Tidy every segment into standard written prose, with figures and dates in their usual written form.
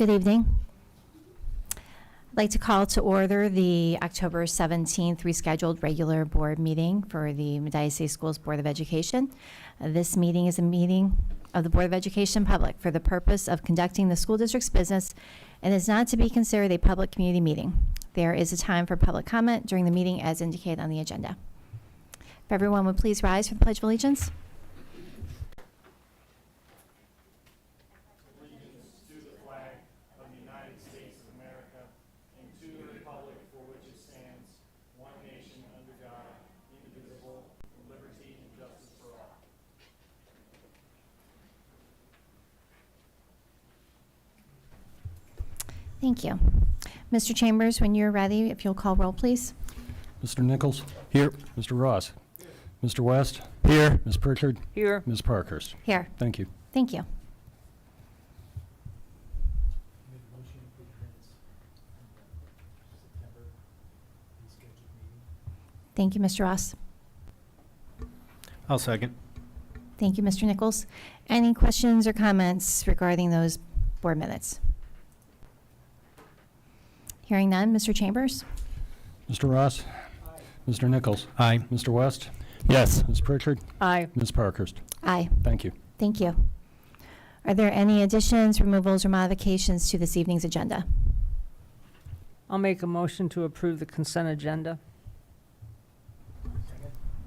Good evening. I'd like to call to order the October 17th rescheduled regular board meeting for the Medina City Schools Board of Education. This meeting is a meeting of the Board of Education public for the purpose of conducting the school district's business and is not to be considered a public community meeting. There is a time for public comment during the meeting as indicated on the agenda. If everyone would please rise for the Pledge of Allegiance. Thank you. Mr. Chambers, when you're ready, if you'll call roll, please. Mr. Nichols? Here. Mr. Ross? Mr. West? Here. Ms. Pritchard? Here. Ms. Parkhurst? Here. Thank you. Thank you. Thank you, Mr. Ross. I'll second. Thank you, Mr. Nichols. Any questions or comments regarding those board minutes? Hearing none, Mr. Chambers? Mr. Ross? Aye. Mr. Nichols? Aye. Mr. West? Yes. Ms. Pritchard? Aye. Ms. Parkhurst? Aye. Thank you. Thank you. Are there any additions, removals, or modifications to this evening's agenda? I'll make a motion to approve the consent agenda.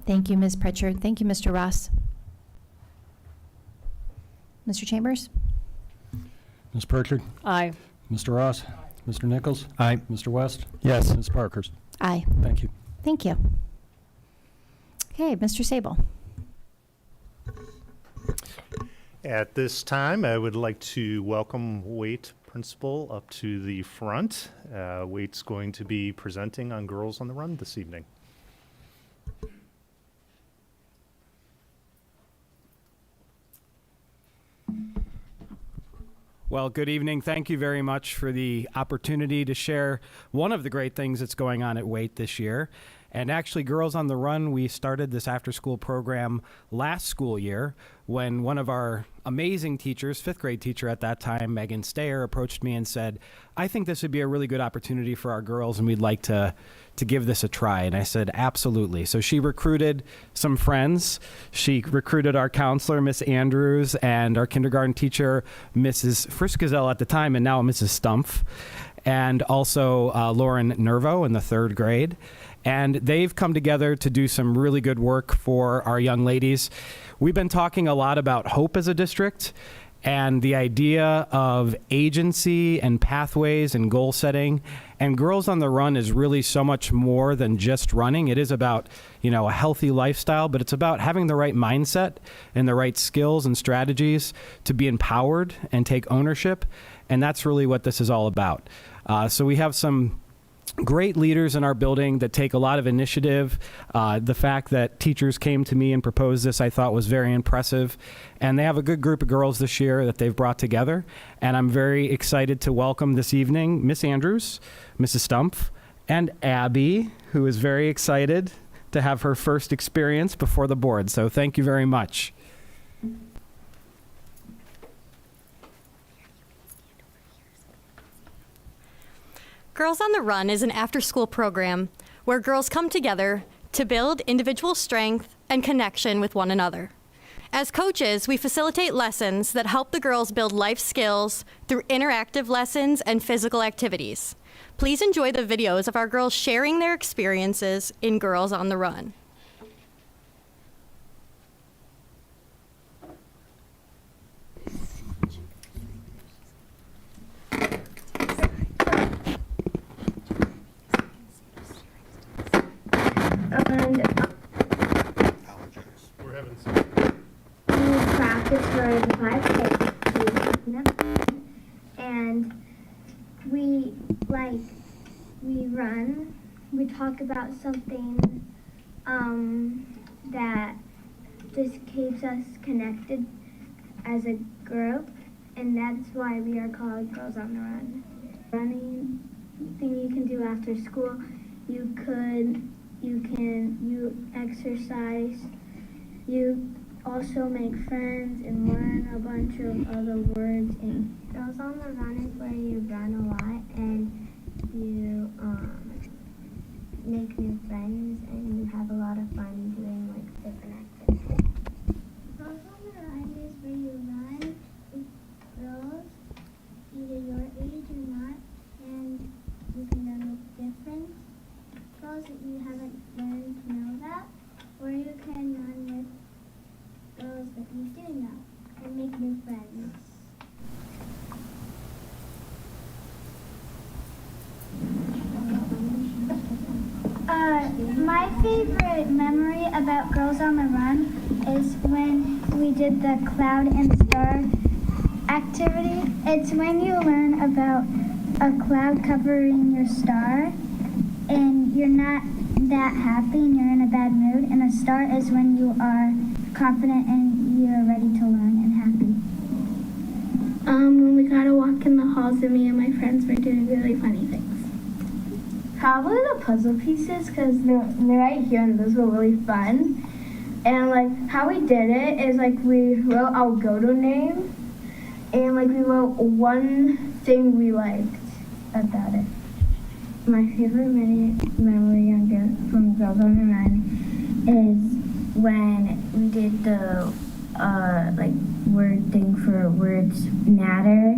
Thank you, Ms. Pritchard. Thank you, Mr. Ross. Mr. Chambers? Ms. Pritchard? Aye. Mr. Ross? Mr. Nichols? Aye. Mr. West? Yes. Ms. Parkhurst? Aye. Thank you. Thank you. Okay, Mr. Sable. At this time, I would like to welcome Waite Principal up to the front. Waite's going to be presenting on Girls on the Run this evening. Well, good evening. Thank you very much for the opportunity to share one of the great things that's going on at Waite this year. And actually, Girls on the Run, we started this after-school program last school year when one of our amazing teachers, fifth grade teacher at that time, Megan Stayer, approached me and said, I think this would be a really good opportunity for our girls and we'd like to give this a try. And I said, absolutely. So she recruited some friends. She recruited our counselor, Miss Andrews, and our kindergarten teacher, Mrs. Friskazel at the time, and now Mrs. Stumpf, and also Lauren Nervo in the third grade. And they've come together to do some really good work for our young ladies. We've been talking a lot about hope as a district and the idea of agency and pathways and goal setting. And Girls on the Run is really so much more than just running. It is about, a healthy lifestyle, but it's about having the right mindset and the right skills and strategies to be empowered and take ownership. And that's really what this is all about. So we have some great leaders in our building that take a lot of initiative. The fact that teachers came to me and proposed this, I thought was very impressive. And they have a good group of girls this year that they've brought together. And I'm very excited to welcome this evening Miss Andrews, Mrs. Stumpf, and Abby, who is very excited to have her first experience before the board. So thank you very much. Girls on the Run is an after-school program where girls come together to build individual strength and connection with one another. As coaches, we facilitate lessons that help the girls build life skills through interactive lessons and physical activities. Please enjoy the videos of our girls sharing their experiences in Girls on the Run. We're having some. We practice for the 5K, and we run. We talk about something that just keeps us connected as a group, and that's why we are called Girls on the Run. Running thing you can do after school, you exercise, you also make friends and learn a bunch of other words. And Girls on the Run is where you run a lot and you make new friends and you have a lot of fun doing like different activities. Girls on the Run is where you run with girls either your age or not, and you can then make difference. Girls that you haven't learned to know that, or you can run with girls that you do know and make new friends. My favorite memory about Girls on the Run is when we did the Cloud and Star activity. It's when you learn about a cloud covering your star and you're not that happy and you're in a bad mood, and a star is when you are confident and you're ready to learn and happy. When we got to walk in the halls and me and my friends were doing really funny things. Probably the puzzle pieces, because they're right here and those were really fun. And like how we did it is like we wrote our go-to name and like we wrote one thing we liked about it. My favorite memory from Girls on the Run is when we did the like word thing for words matter,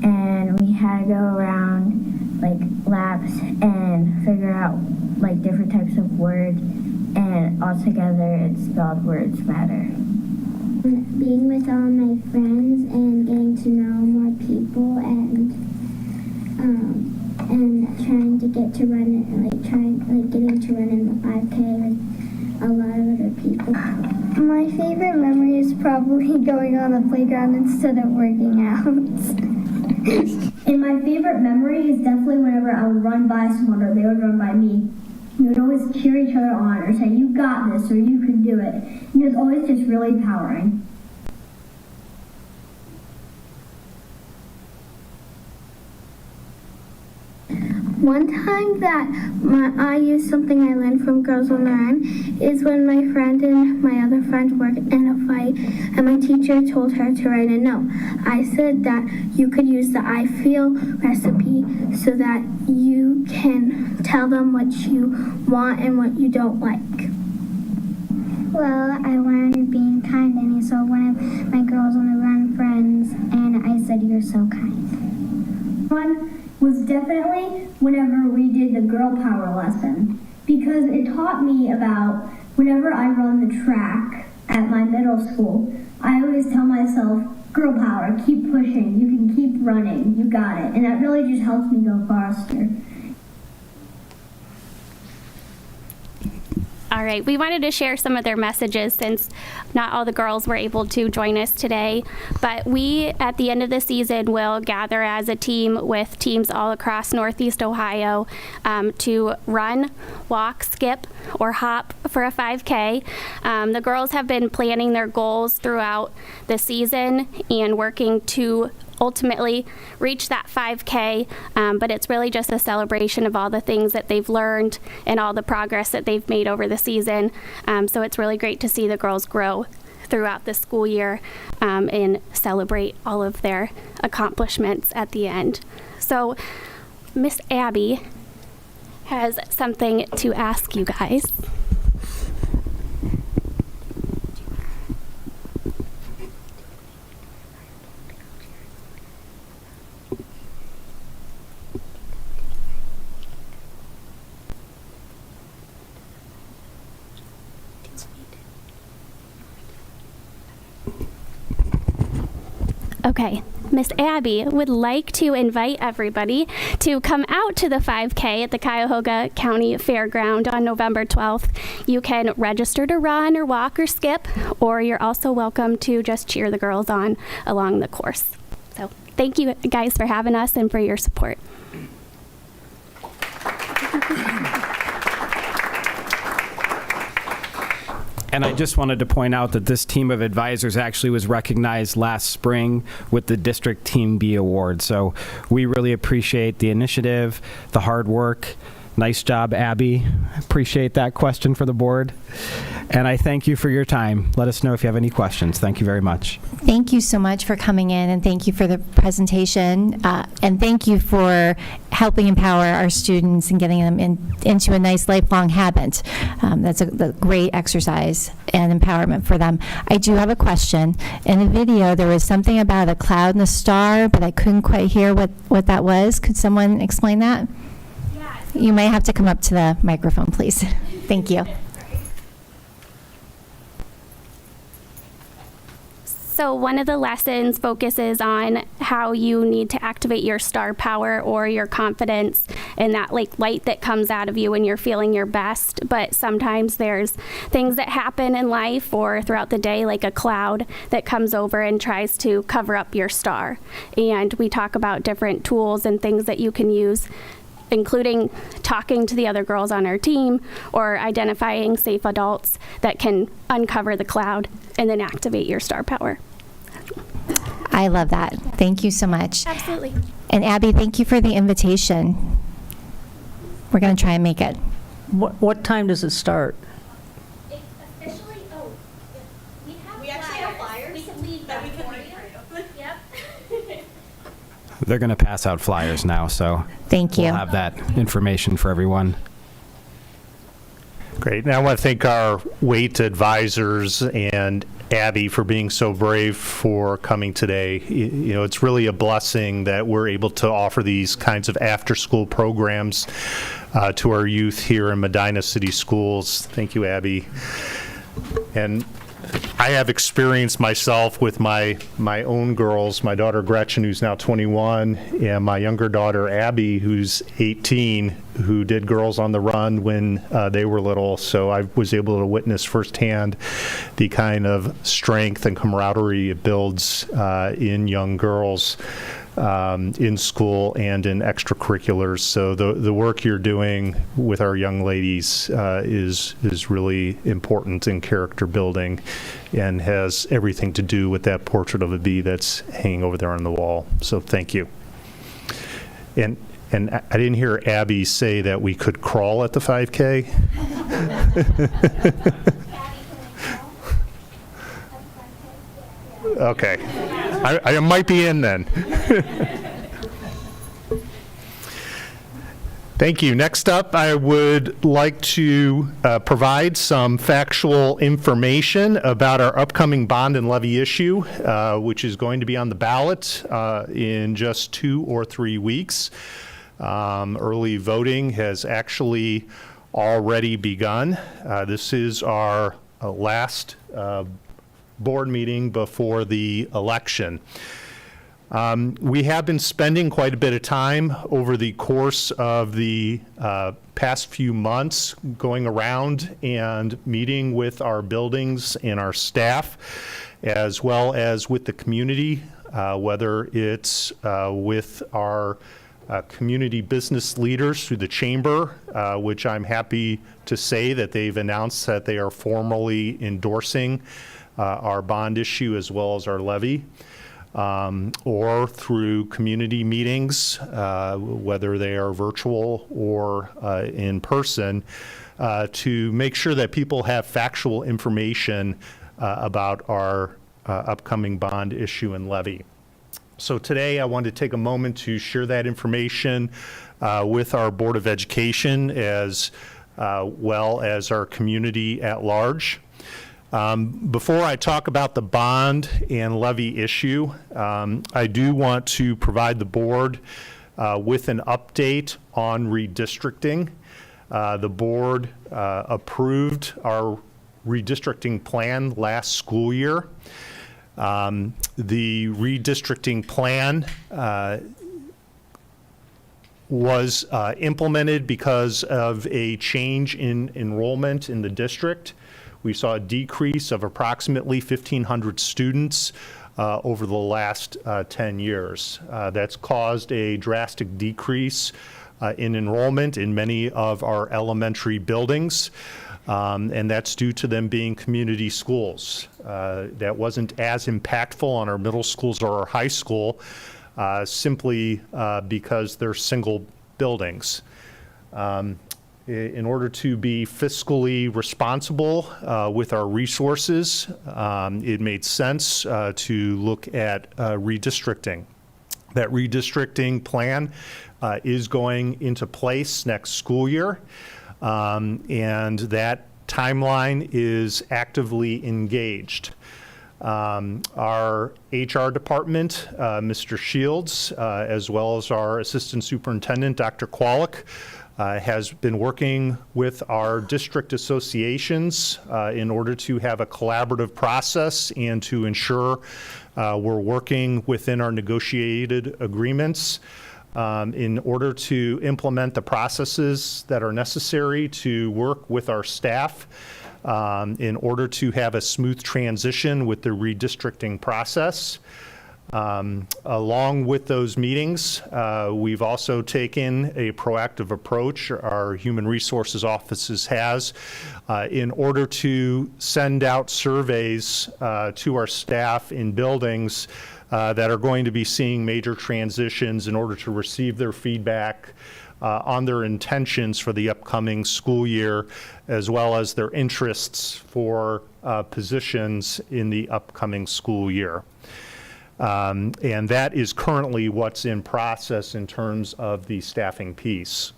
and we had to go around like laps and figure out like different types of words, and all together it spelled words matter. Being with all my friends and getting to know more people and trying to get to run getting to run in the 5K with a lot of other people. My favorite memory is probably going on the playground instead of working out. And my favorite memory is definitely whenever I would run by someone or they would run by me. We would always cheer each other on or say, "You got this," or "You can do it." And it was always just really empowering. One time that I used something I learned from Girls on the Run is when my friend and my other friend were in a fight and my teacher told her to write a note. I said that you could use the I feel recipe so that you can tell them what you want and what you don't like. Well, I learned being kind, and I saw one of my Girls on the Run friends and I said, "You're so kind." One was definitely whenever we did the girl power lesson, because it taught me about whenever I run the track at my middle school, I always tell myself, "Girl power, keep pushing, you can keep running, you got it." And that really just helps me go faster. All right, we wanted to share some of their messages since not all the girls were able to join us today. But we, at the end of the season, will gather as a team with teams all across Northeast Ohio to run, walk, skip, or hop for a 5K. The girls have been planning their goals throughout the season and working to ultimately reach that 5K, but it's really just a celebration of all the things that they've learned and all the progress that they've made over the season. So it's really great to see the girls grow throughout the school year and celebrate all of their accomplishments at the end. So Miss Abby has something to ask you guys. Okay, Miss Abby would like to invite everybody to come out to the 5K at the Cuyahoga County Fairground on November 12th. You can register to run or walk or skip, or you're also welcome to just cheer the girls on along the course. So thank you guys for having us and for your support. And I just wanted to point out that this team of advisors actually was recognized last spring with the District Team B Award. So we really appreciate the initiative, the hard work, Nice job, Abby. Appreciate that question for the board. And I thank you for your time. Let us know if you have any questions. Thank you very much. Thank you so much for coming in, and thank you for the presentation. And thank you for helping empower our students and getting them into a nice lifelong habit. That's a great exercise and empowerment for them. I do have a question. In the video, there was something about a cloud and a star, but I couldn't quite hear what that was. Could someone explain that? You may have to come up to the microphone, please. Thank you. So one of the lessons focuses on how you need to activate your star power or your confidence and that like light that comes out of you when you're feeling your best. But sometimes there's things that happen in life or throughout the day, like a cloud that comes over and tries to cover up your star. And we talk about different tools and things that you can use, including talking to the other girls on our team or identifying safe adults that can uncover the cloud and then activate your star power. I love that. Thank you so much. Absolutely. And Abby, thank you for the invitation. We're going to try and make it. What time does it start? They're going to pass out flyers now, so Thank you. we'll have that information for everyone. Great. Now I want to thank our WAIT advisors and Abby for being so brave for coming today. You know, it's really a blessing that we're able to offer these kinds of after-school programs to our youth here in Medina City Schools. Thank you, Abby. And I have experience myself with my own girls, my daughter Gretchen, who's now 21, and my younger daughter Abby, who's 18, who did Girls on the Run when they were little. So I was able to witness firsthand the kind of strength and camaraderie it builds in young girls in school and in extracurriculars. So the work you're doing with our young ladies is really important in character building and has everything to do with that portrait of a bee that's hanging over there on the wall. So thank you. And I didn't hear Abby say that we could crawl at the 5K. Okay. I might be in then. Thank you. Next up, I would like to provide some factual information about our upcoming bond and levy issue, which is going to be on the ballot in just 2 or 3 weeks. Early voting has actually already begun. This is our last board meeting before the election. We have been spending quite a bit of time over the course of the past few months going around and meeting with our buildings and our staff, as well as with the community, whether it's with our community business leaders through the chamber, which I'm happy to say that they've announced that they are formally endorsing our bond issue as well as our levy, or through community meetings, whether they are virtual or in person, to make sure that people have factual information about our upcoming bond issue and levy. So today I wanted to take a moment to share that information with our Board of Education as well as our community at large. Before I talk about the bond and levy issue, I do want to provide the board with an update on redistricting. The board approved our redistricting plan last school year. The redistricting plan was implemented because of a change in enrollment in the district. We saw a decrease of approximately 1,500 students over the last 10 years. That's caused a drastic decrease in enrollment in many of our elementary buildings, and that's due to them being community schools. That wasn't as impactful on our middle schools or our high school, simply because they're single buildings. In order to be fiscally responsible with our resources, it made sense to look at redistricting. That redistricting plan is going into place next school year, and that timeline is actively engaged. Our HR department, Mr. Shields, as well as our Assistant Superintendent, Dr. Kwolek, has been working with our district associations in order to have a collaborative process and to ensure we're working within our negotiated agreements in order to implement the processes that are necessary to work with our staff in order to have a smooth transition with the redistricting process. Along with those meetings, we've also taken a proactive approach, our Human Resources offices has, in order to send out surveys to our staff in buildings that are going to be seeing major transitions in order to receive their feedback on their intentions for the upcoming school year, as well as their interests for positions in the upcoming school year. And that is currently what's in process in terms of the staffing piece.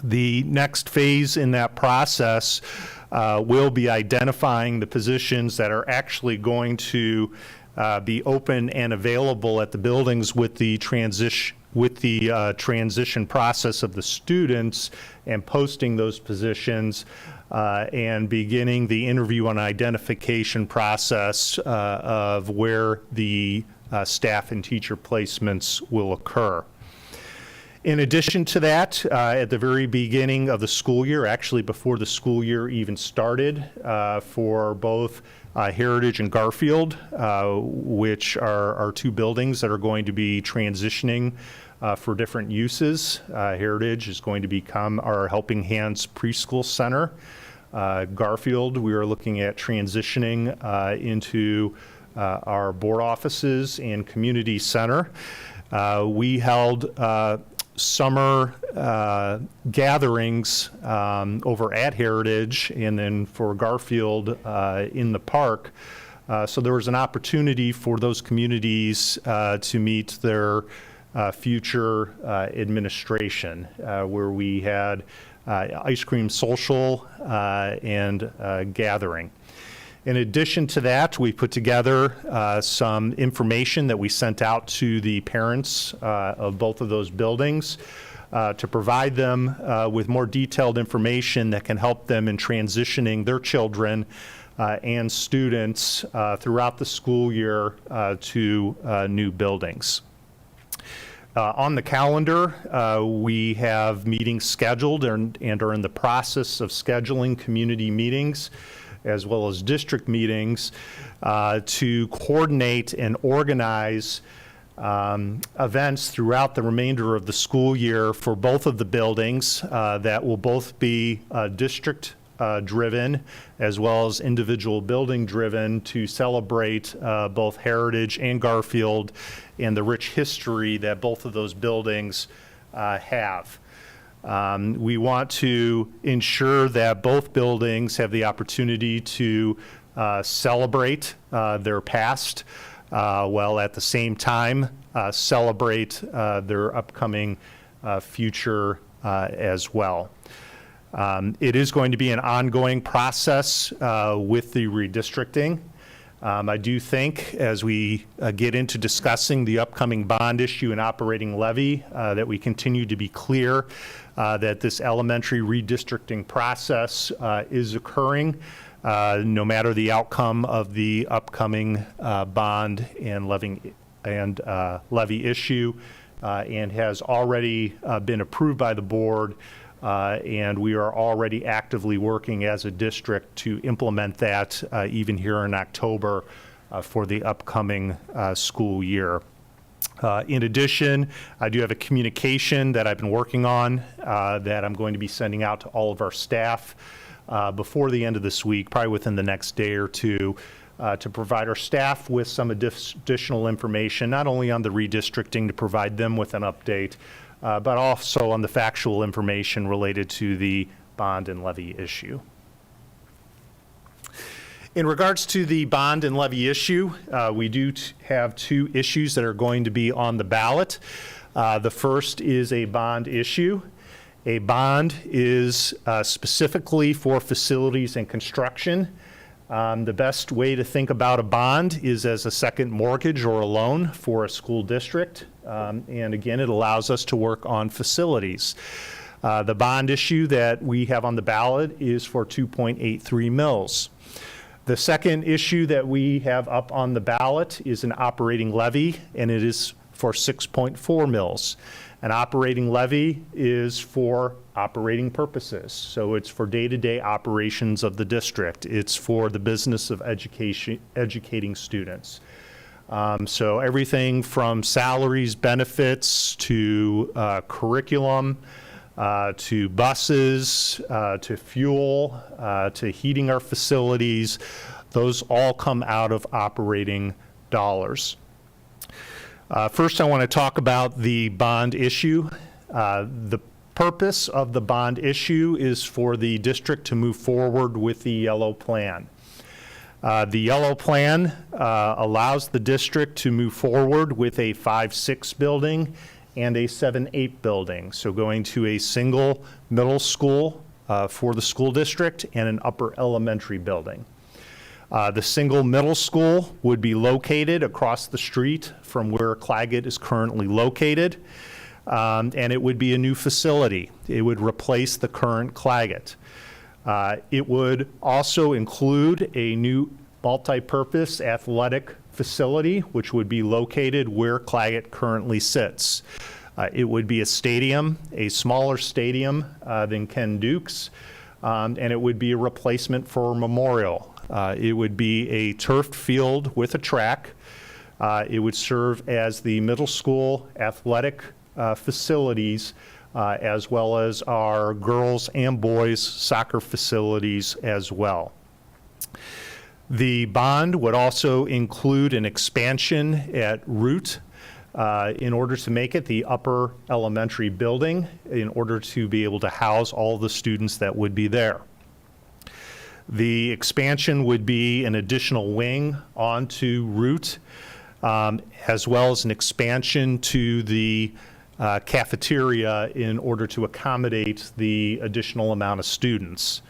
The next phase in that process will be identifying the positions that are actually going to be open and available at the buildings with the transition process of the students, and posting those positions and beginning the interview and identification process of where the staff and teacher placements will occur. In addition to that, at the very beginning of the school year, actually before the school year even started, for both Heritage and Garfield, which are our two buildings that are going to be transitioning for different uses. Heritage is going to become our Helping Hands Preschool Center. Garfield, we are looking at transitioning into our board offices and community center. We held summer gatherings over at Heritage, and then for Garfield in the park. So there was an opportunity for those communities to meet their future administration, where we had ice cream social and gathering. In addition to that, we put together some information that we sent out to the parents of both of those buildings to provide them with more detailed information that can help them in transitioning their children and students throughout the school year to new buildings. On the calendar, we have meetings scheduled and are in the process of scheduling community meetings as well as district meetings to coordinate and organize events throughout the remainder of the school year for both of the buildings that will both be district driven as well as individual building driven to celebrate both Heritage and Garfield and the rich history that both of those buildings have. We want to ensure that both buildings have the opportunity to celebrate their past, while at the same time celebrate their upcoming future as well. It is going to be an ongoing process with the redistricting. I do think as we get into discussing the upcoming bond issue and operating levy, that we continue to be clear that this elementary redistricting process is occurring no matter the outcome of the upcoming bond and levy issue, and has already been approved by the board. And we are already actively working as a district to implement that even here in October for the upcoming school year. In addition, I do have a communication that I've been working on that I'm going to be sending out to all of our staff before the end of this week, probably within the next day or two, to provide our staff with some additional information, not only on the redistricting to provide them with an update, but also on the factual information related to the bond and levy issue. In regards to the bond and levy issue, we do have two issues that are going to be on the ballot. The first is a bond issue. A bond is specifically for facilities and construction. The best way to think about a bond is as a second mortgage or a loan for a school district. And again, it allows us to work on facilities. The bond issue that we have on the ballot is for 2.83 mils. The second issue that we have up on the ballot is an operating levy, and it is for 6.4 mils. An operating levy is for operating purposes, so it's for day-to-day operations of the district. It's for the business of educating students. So everything from salaries, benefits, to curriculum, to buses, to fuel, to heating our facilities, those all come out of operating dollars. First, I want to talk about the bond issue. The purpose of the bond issue is for the district to move forward with the yellow plan. The yellow plan allows the district to move forward with a 5-6 building and a 7-8 building. So going to a single middle school for the school district and an upper elementary building. The single middle school would be located across the street from where Claggett is currently located, and it would be a new facility. It would replace the current Claggett. It would also include a new multi-purpose athletic facility, which would be located where Claggett currently sits. It would be a stadium, a smaller stadium than Ken Duke's, and it would be a replacement for Memorial. It would be a turfed field with a track. It would serve as the middle school athletic facilities, as well as our girls and boys soccer facilities as well. The bond would also include an expansion at Root in order to make it the upper elementary building, in order to be able to house all the students that would be there. The expansion would be an additional wing onto Root, as well as an expansion to the cafeteria in order to accommodate the additional amount of students.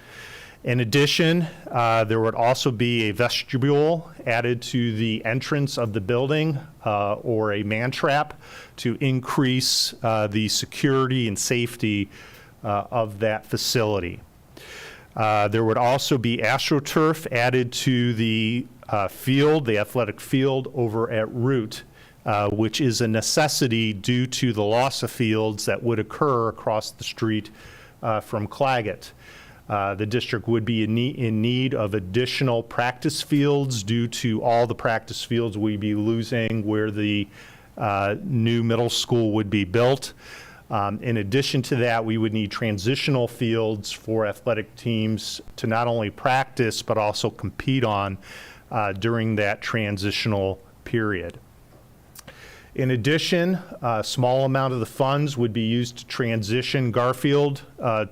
In addition, there would also be a vestibule added to the entrance of the building, or a man trap, to increase the security and safety of that facility. There would also be AstroTurf added to the field, the athletic field over at Root, which is a necessity due to the loss of fields that would occur across the street from Claggett. The district would be in need of additional practice fields due to all the practice fields we'd be losing where the new middle school would be built. In addition to that, we would need transitional fields for athletic teams to not only practice but also compete on during that transitional period. In addition, a small amount of the funds would be used to transition Garfield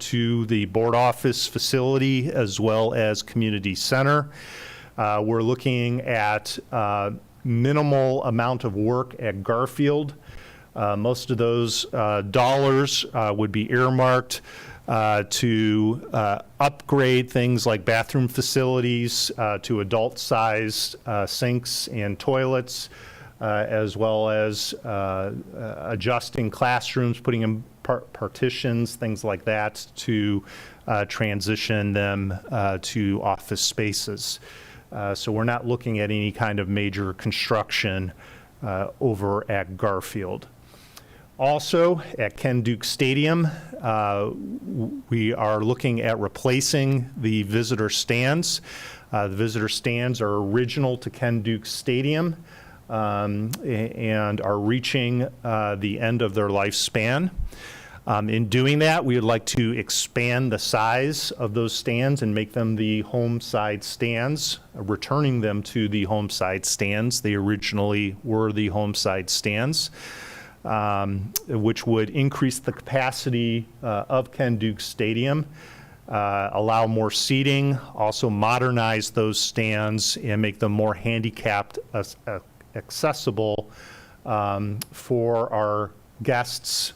to the board office facility as well as community center. We're looking at minimal amount of work at Garfield. Most of those dollars would be earmarked to upgrade things like bathroom facilities to adult-sized sinks and toilets, as well as adjusting classrooms, putting in partitions, things like that, to transition them to office spaces. So we're not looking at any kind of major construction over at Garfield. Also, at Ken Duke Stadium, we are looking at replacing the visitor stands. The visitor stands are original to Ken Duke Stadium, and are reaching the end of their lifespan. In doing that, we would like to expand the size of those stands and make them the home side stands, returning them to the home side stands. They originally were the home side stands. which would increase the capacity of Ken Duke Stadium, allow more seating, also modernize those stands and make them more handicapped accessible for our guests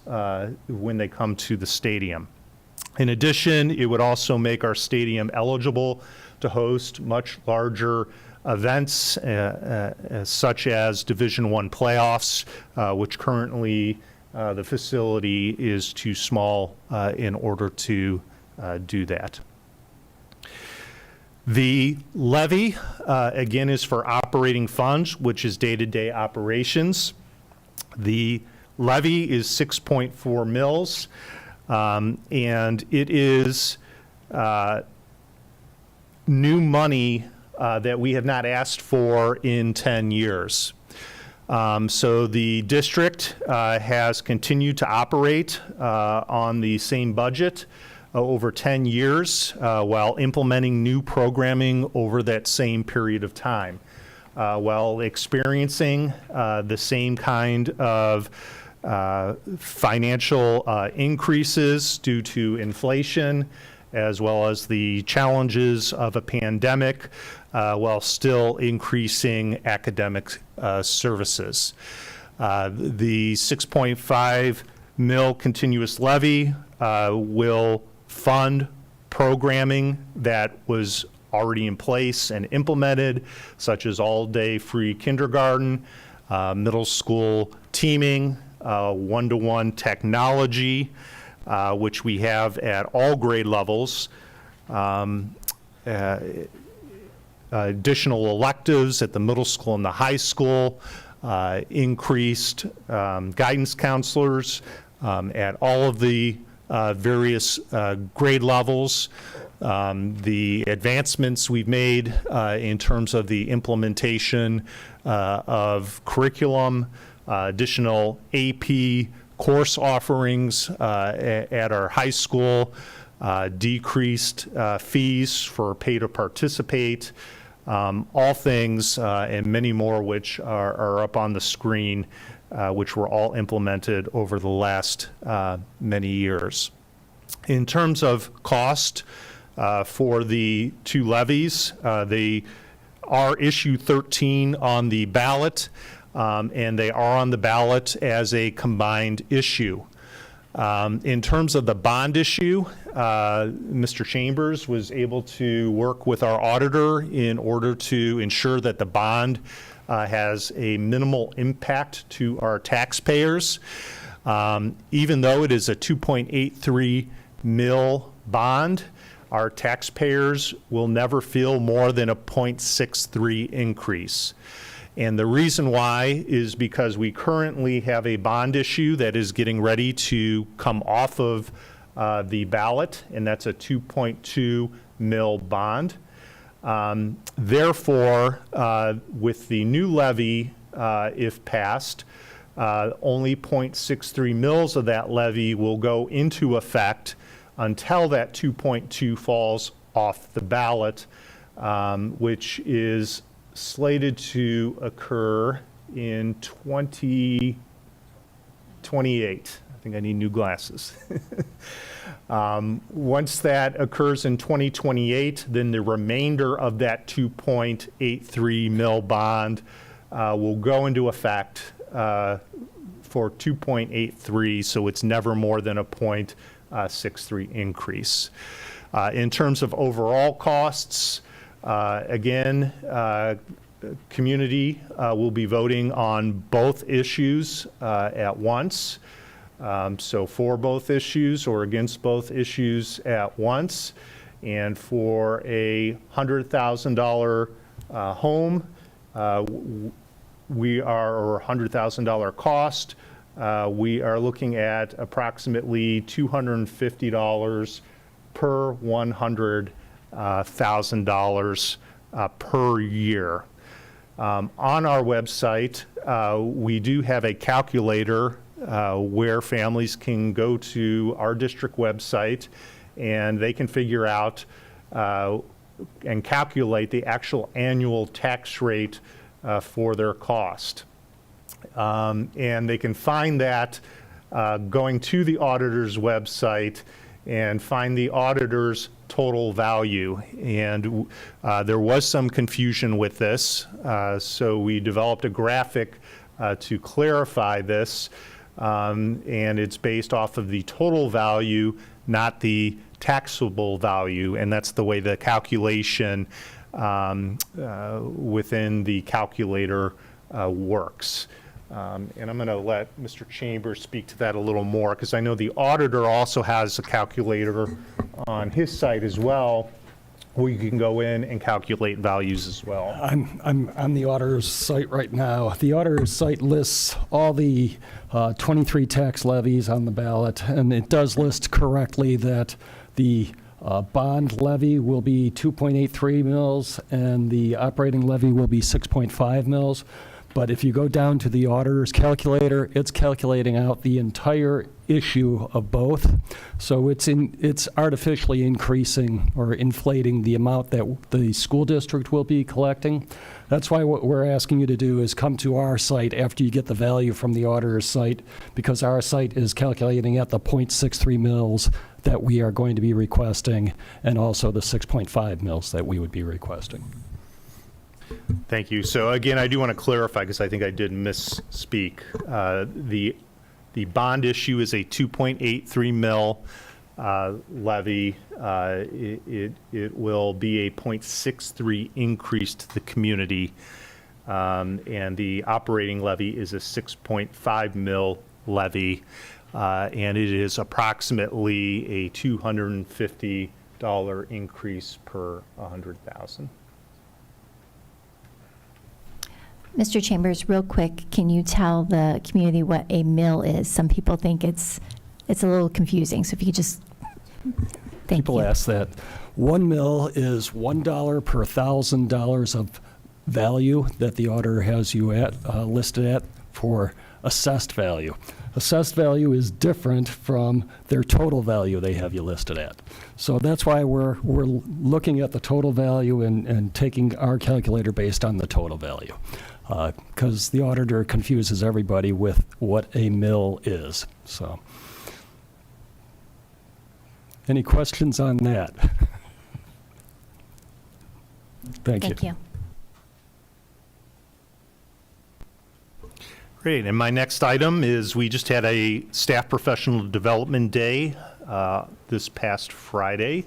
when they come to the stadium. In addition, it would also make our stadium eligible to host much larger events such as Division I playoffs, which currently the facility is too small in order to do that. The levy, again, is for operating funds, which is day-to-day operations. The levy is 6.4 mils, and it is new money that we have not asked for in 10 years. So the district has continued to operate on the same budget over 10 years while implementing new programming over that same period of time, while experiencing the same kind of financial increases due to inflation, as well as the challenges of a pandemic, while still increasing academic services. The 6.5 mil continuous levy will fund programming that was already in place and implemented, such as all-day free kindergarten, middle school teaming, one-to-one technology, which we have at all grade levels, additional electives at the middle school and the high school, increased guidance counselors at all of the various grade levels, the advancements we've made in terms of the implementation of curriculum, additional AP course offerings at our high school, decreased fees for pay to participate, all things and many more which are up on the screen, which were all implemented over the last many years. In terms of cost for the two levies, they are issue 13 on the ballot, and they are on the ballot as a combined issue. In terms of the bond issue, Mr. Chambers was able to work with our auditor in order to ensure that the bond has a minimal impact to our taxpayers. Even though it is a 2.83 mil bond, our taxpayers will never feel more than a 0.63 increase. And the reason why is because we currently have a bond issue that is getting ready to come off of the ballot, and that's a 2.2 mil bond. Therefore, with the new levy, if passed, only 0.63 mils of that levy will go into effect until that 2.2 falls off the ballot, which is slated to occur in 2028. I think I need new glasses. Once that occurs in 2028, then the remainder of that 2.83 mil bond will go into effect for 2.83, so it's never more than a 0.63 increase. In terms of overall costs, again, community will be voting on both issues at once. So for both issues or against both issues at once. And for a $100,000 home, we are, or $100,000 cost, we are looking at approximately $250 per $100,000 per year. On our website, we do have a calculator where families can go to our district website and they can figure out and calculate the actual annual tax rate for their cost. And they can find that going to the auditor's website and find the auditor's total value. And there was some confusion with this, so we developed a graphic to clarify this, and it's based off of the total value, not the taxable value, and that's the way the calculation within the calculator works. And I'm going to let Mr. Chambers speak to that a little more, because I know the auditor also has a calculator on his site as well, where you can go in and calculate values as well. I'm on the auditor's site right now. The auditor's site lists all the 23 tax levies on the ballot, and it does list correctly that the bond levy will be 2.83 mils, and the operating levy will be 6.5 mils. But if you go down to the auditor's calculator, it's calculating out the entire issue of both. So it's artificially increasing or inflating the amount that the school district will be collecting. That's why what we're asking you to do is come to our site after you get the value from the auditor's site, because our site is calculating at the 0.63 mils that we are going to be requesting, and also the 6.5 mils that we would be requesting. Thank you. So again, I do want to clarify, because I think I did misspeak. The bond issue is a 2.83 mil levy. It will be a 0.63 increase to the community, and the operating levy is a 6.5 mil levy, and it is approximately a $250 increase per 100,000. Mr. Chambers, real quick, can you tell the community what a mill is? Some people think it's a little confusing, so if you could just, thank People you. ask that. 1 mil is $1 per $1,000 of value that the auditor has you at listed at for assessed value. Assessed value is different from their total value they have you listed at. So that's why we're looking at the total value and taking our calculator based on the total value, because the auditor confuses everybody with what a mill is. So, any questions on that? Thank you. Thank you. Great. And my next item is, we just had a staff professional development day this past Friday,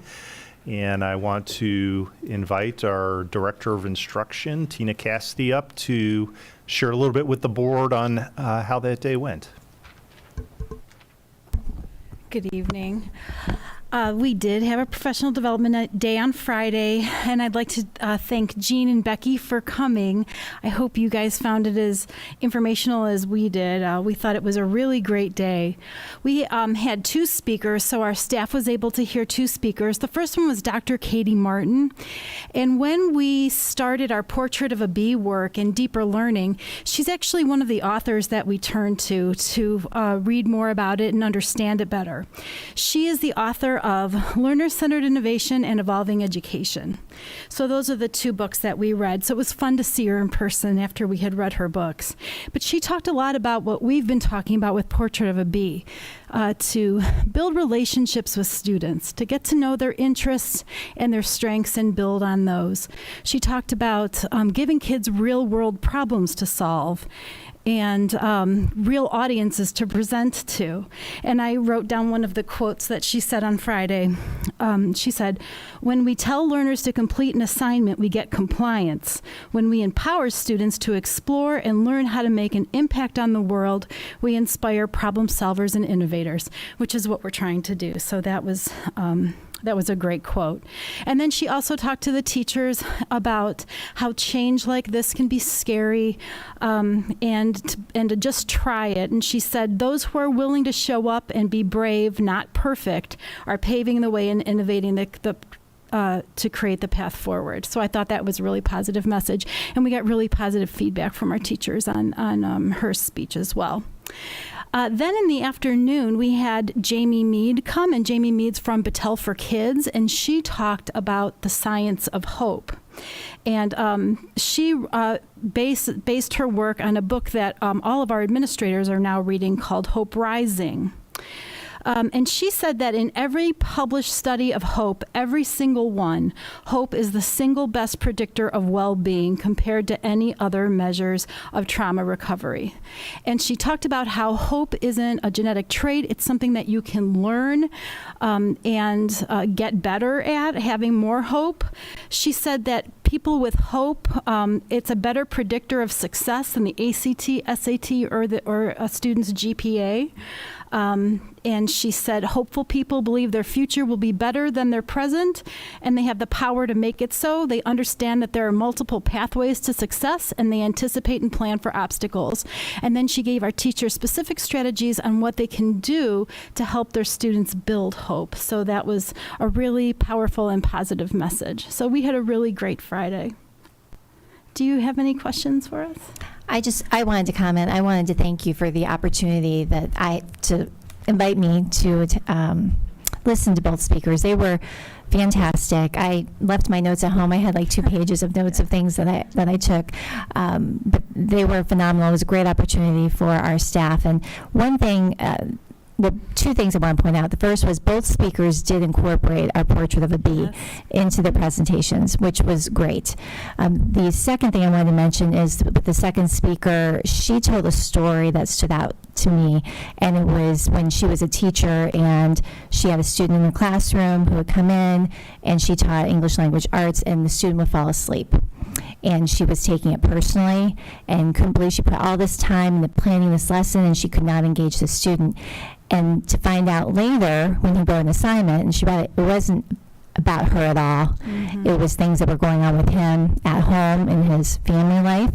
and I want to invite our Director of Instruction, Tina Cassidy, up to share a little bit with the board on how that day went. Good evening. We did have a professional development day on Friday, and I'd like to thank Jean and Becky for coming. I hope you guys found it as informational as we did. We thought it was a really great day. We had two speakers, so our staff was able to hear two speakers. The first one was Dr. Katie Martin, and when we started our Portrait of a Bee work in Deeper Learning, she's actually one of the authors that we turned to read more about it and understand it better. She is the author of Learner-Centered Innovation and Evolving Education. So those are the two books that we read. So it was fun to see her in person after we had read her books. But she talked a lot about what we've been talking about with Portrait of a Bee, to build relationships with students, to get to know their interests and their strengths and build on those. She talked about giving kids real-world problems to solve and real audiences to present to. And I wrote down one of the quotes that she said on Friday. She said, "When we tell learners to complete an assignment, we get compliance. When we empower students to explore and learn how to make an impact on the world, we inspire problem solvers and innovators," which is what we're trying to do. So that was a great quote. And then she also talked to the teachers about how change like this can be scary, and to just try it. And she said, those who are willing to show up and be brave, not perfect, are paving the way and innovating to create the path forward. So I thought that was a really positive message. And we got really positive feedback from our teachers on her speech as well. Then in the afternoon, we had Jamie Mead come, and Jamie Mead's from Battelle for Kids, and she talked about the science of hope. And she based her work on a book that all of our administrators are now reading called Hope Rising. And she said that in every published study of hope, every single one, hope is the single best predictor of well-being compared to any other measures of trauma recovery. And she talked about how hope isn't a genetic trait. It's something that you can learn and get better at, having more hope. She said that people with hope, it's a better predictor of success than the ACT, SAT, or a student's GPA. And she said, hopeful people believe their future will be better than their present, and they have the power to make it so. They understand that there are multiple pathways to success, and they anticipate and plan for obstacles. And then she gave our teachers specific strategies on what they can do to help their students build hope. So that was a really powerful and positive message. So we had a really great Friday. Do you have any questions for us? I wanted to comment. I wanted to thank you for the opportunity to invite me to listen to both speakers. They were fantastic. I left my notes at home. I had like 2 pages of notes of things that I took, but they were phenomenal. It was a great opportunity for our staff. And one thing, well, 2 things I want to point out. The first was both speakers did incorporate our portrait of a bee into the presentations, which was great. The second thing I wanted to mention is with the second speaker, she told a story that stood out to me, and it was when she was a teacher and she had a student in the classroom who would come in and she taught English language arts, and the student would fall asleep. And she was taking it personally and couldn't believe she put all this time into planning this lesson and she could not engage the student. And to find out later when he wrote an assignment, and she read it, it wasn't about her at all. It was things that were going on with him at home in his family life.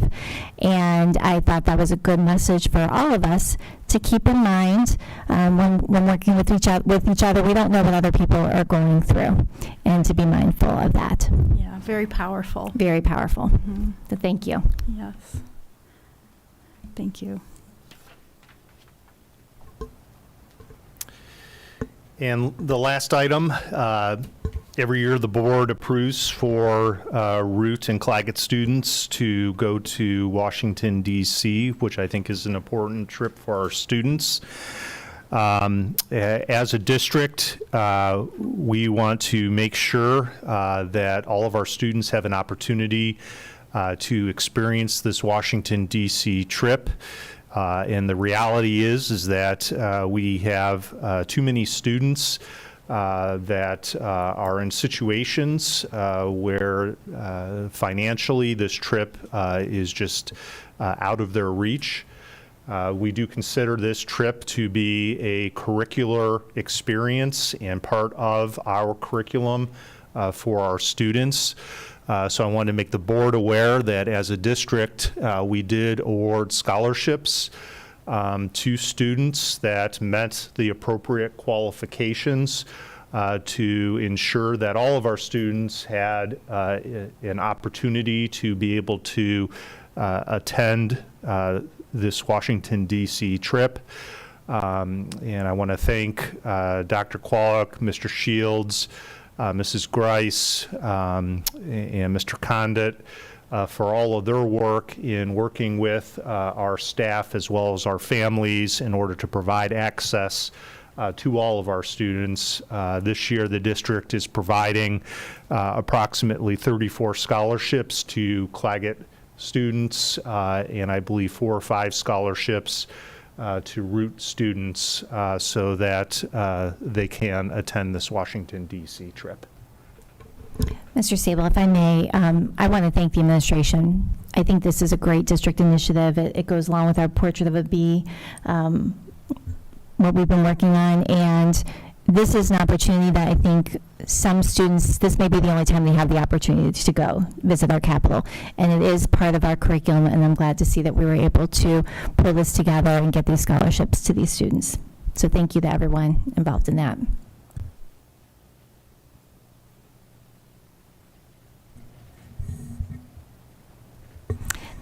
And I thought that was a good message for all of us to keep in mind when working with each other. We don't know what other people are going through, and to be mindful of that. Yeah, very powerful. Very powerful. So thank you. Yes. Thank you. And the last item, every year the board approves for Root and Claggett students to go to Washington, D.C., which I think is an important trip for our students. As a district, we want to make sure that all of our students have an opportunity to experience this Washington, D.C. trip. And the reality is that we have too many students that are in situations where financially this trip is just out of their reach. We do consider this trip to be a curricular experience and part of our curriculum for our students. So I wanted to make the board aware that as a district, we did award scholarships to students that met the appropriate qualifications to ensure that all of our students had an opportunity to be able to attend this Washington, D.C. trip. And I want to thank Dr. Kwolek, Mr. Shields, Mrs. Grice, and Mr. Condit for all of their work in working with our staff as well as our families in order to provide access to all of our students. This year, the district is providing approximately 34 scholarships to Claggett students, and I believe 4 or 5 scholarships to Root students so that they can attend this Washington, D.C. trip. Mr. Sable, if I may, I want to thank the administration. I think this is a great district initiative. It goes along with our portrait of a bee, what we've been working on, and this is an opportunity that I think some students, this may be the only time they have the opportunity to go visit our capital, and it is part of our curriculum, and I'm glad to see that we were able to pull this together and get these scholarships to these students. So thank you to everyone involved in that.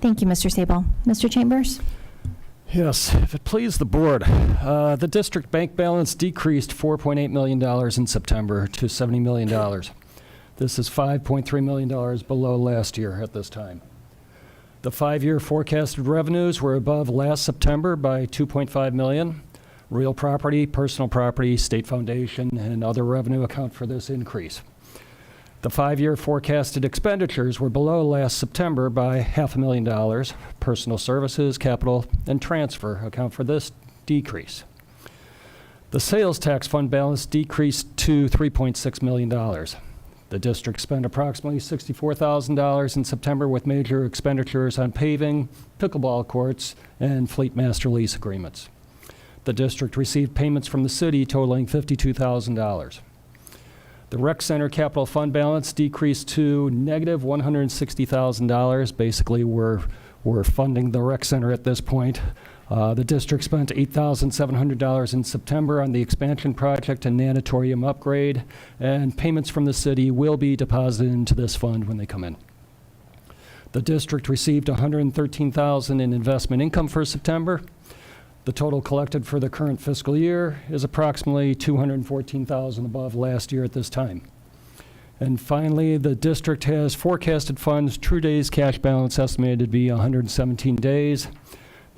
Thank you, Mr. Sable. Mr. Chambers? Yes, if it please the board, the district bank balance decreased $4.8 million in September to $70 million. This is $5.3 million below last year at this time. The 5-year forecasted revenues were above last September by $2.5 million. Real property, personal property, state foundation, and other revenue account for this increase. The 5-year forecasted expenditures were below last September by $500,000. Personal services, capital, and transfer account for this decrease. The sales tax fund balance decreased to $3.6 million. The district spent approximately $64,000 in September with major expenditures on paving, pickleball courts, and fleet master lease agreements. The district received payments from the city totaling $52,000. The rec center capital fund balance decreased to negative $160,000. Basically, we're funding the rec center at this point. The district spent $8,700 in September on the expansion project and natatorium upgrade, and payments from the city will be deposited into this fund when they come in. The district received $113,000 in investment income for September. The total collected for the current fiscal year is approximately $214,000 above last year at this time. And finally, the district has forecasted funds true days cash balance estimated to be 117 days.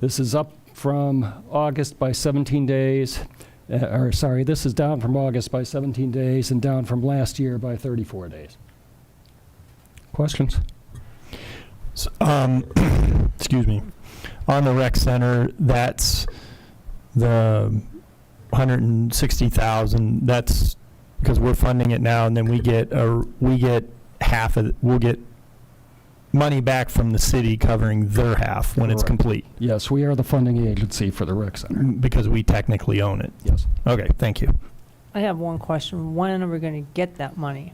This is up from August by 17 days, this is down from August by 17 days and down from last year by 34 days. Questions? Excuse me. On the rec center, that's the 160,000. That's because we're funding it now, and then we get half of it. We'll get money back from the city covering their half when it's complete. Yes, we are the funding agency for the rec center. Because we technically own it. Yes. Okay, thank you. I have one question. When are we going to get that money?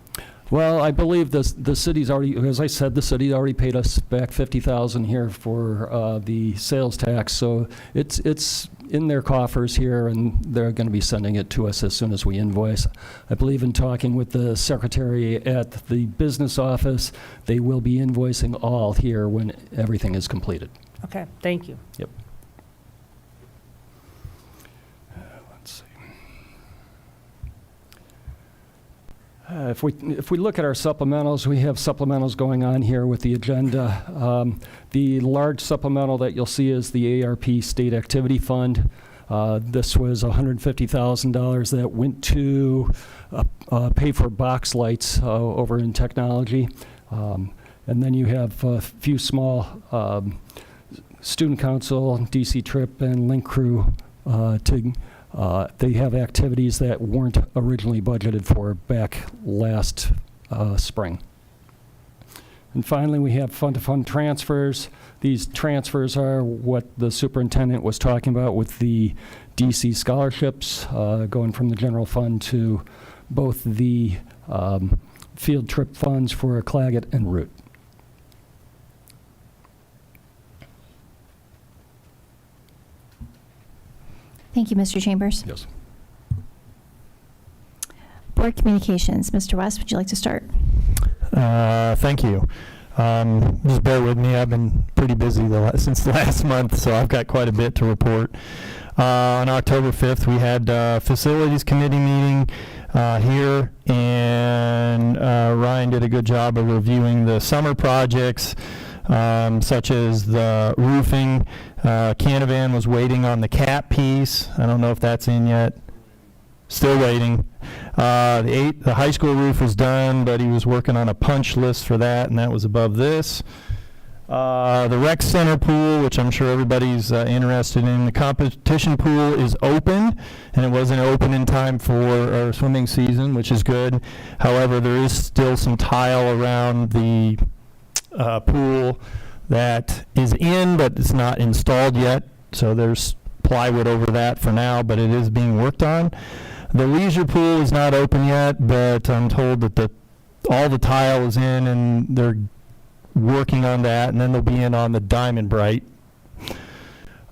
Well, I believe the city's already, as I said, the city already paid us back $50,000 here for the sales tax, so it's in their coffers here, and they're going to be sending it to us as soon as we invoice. I believe in talking with the secretary at the business office, they will be invoicing all here when everything is completed. Okay, thank you. Yep. Let's see. If we look at our supplementals, we have supplementals going on here with the agenda. The large supplemental that you'll see is the ARP State Activity Fund. This was $150,000 that went to pay for box lights over in technology. And then you have a few small student council, DC Trip, and Link Crew they have activities that weren't originally budgeted for back last spring. And finally, we have fund-to-fund transfers. These transfers are what the superintendent was talking about with the DC scholarships, going from the general fund to both the field trip funds for Claggett and Root. Thank you, Mr. Chambers. Yes. Board Communications. Mr. West, would you like to start? Thank you. Just bear with me. I've been pretty busy since last month, so I've got quite a bit to report. On October 5th, we had Facilities Committee meeting here, and Ryan did a good job of reviewing the summer projects, such as the roofing. Canavan was waiting on the cap piece. I don't know if that's in yet. Still waiting. The high school roof was done, but he was working on a punch list for that, and that was above this. The rec center pool, which I'm sure everybody's interested in, the competition pool is open, and it wasn't open in time for our swimming season, which is good. However, there is still some tile around the pool that is in, but it's not installed yet, so there's plywood over that for now, but it is being worked on. The leisure pool is not open yet, but I'm told that all the tile is in, and they're working on that, and then they'll be in on the Diamond Bright.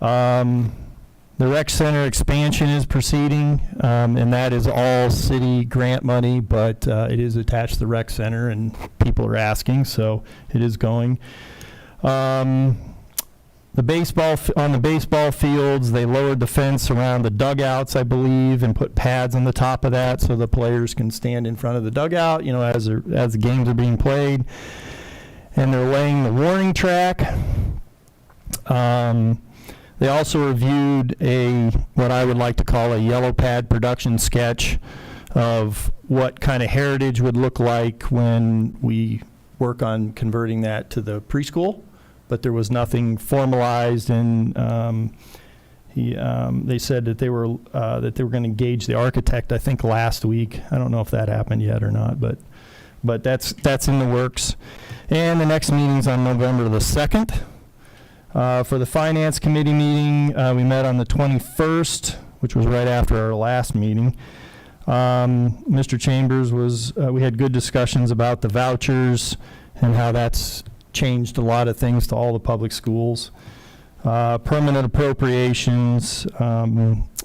The rec center expansion is proceeding, and that is all city grant money, but it is attached to the rec center, and people are asking, so it is going. the on the baseball fields, they lowered the fence around the dugouts, I believe, and put pads on the top of that so the players can stand in front of the dugout, as the games are being played. And they're laying the warning track. They also reviewed what I would like to call a yellow pad production sketch of what kind of heritage would look like when we work on converting that to the preschool. But there was nothing formalized, and they said that they were going to engage the architect, I think, last week. I don't know if that happened yet or not, but that's in the works. And the next meeting's on November the 2nd. For the Finance Committee meeting, we met on the 21st, which was right after our last meeting. Mr. Chambers we had good discussions about the vouchers and how that's changed a lot of things to all the public schools. Permanent appropriations,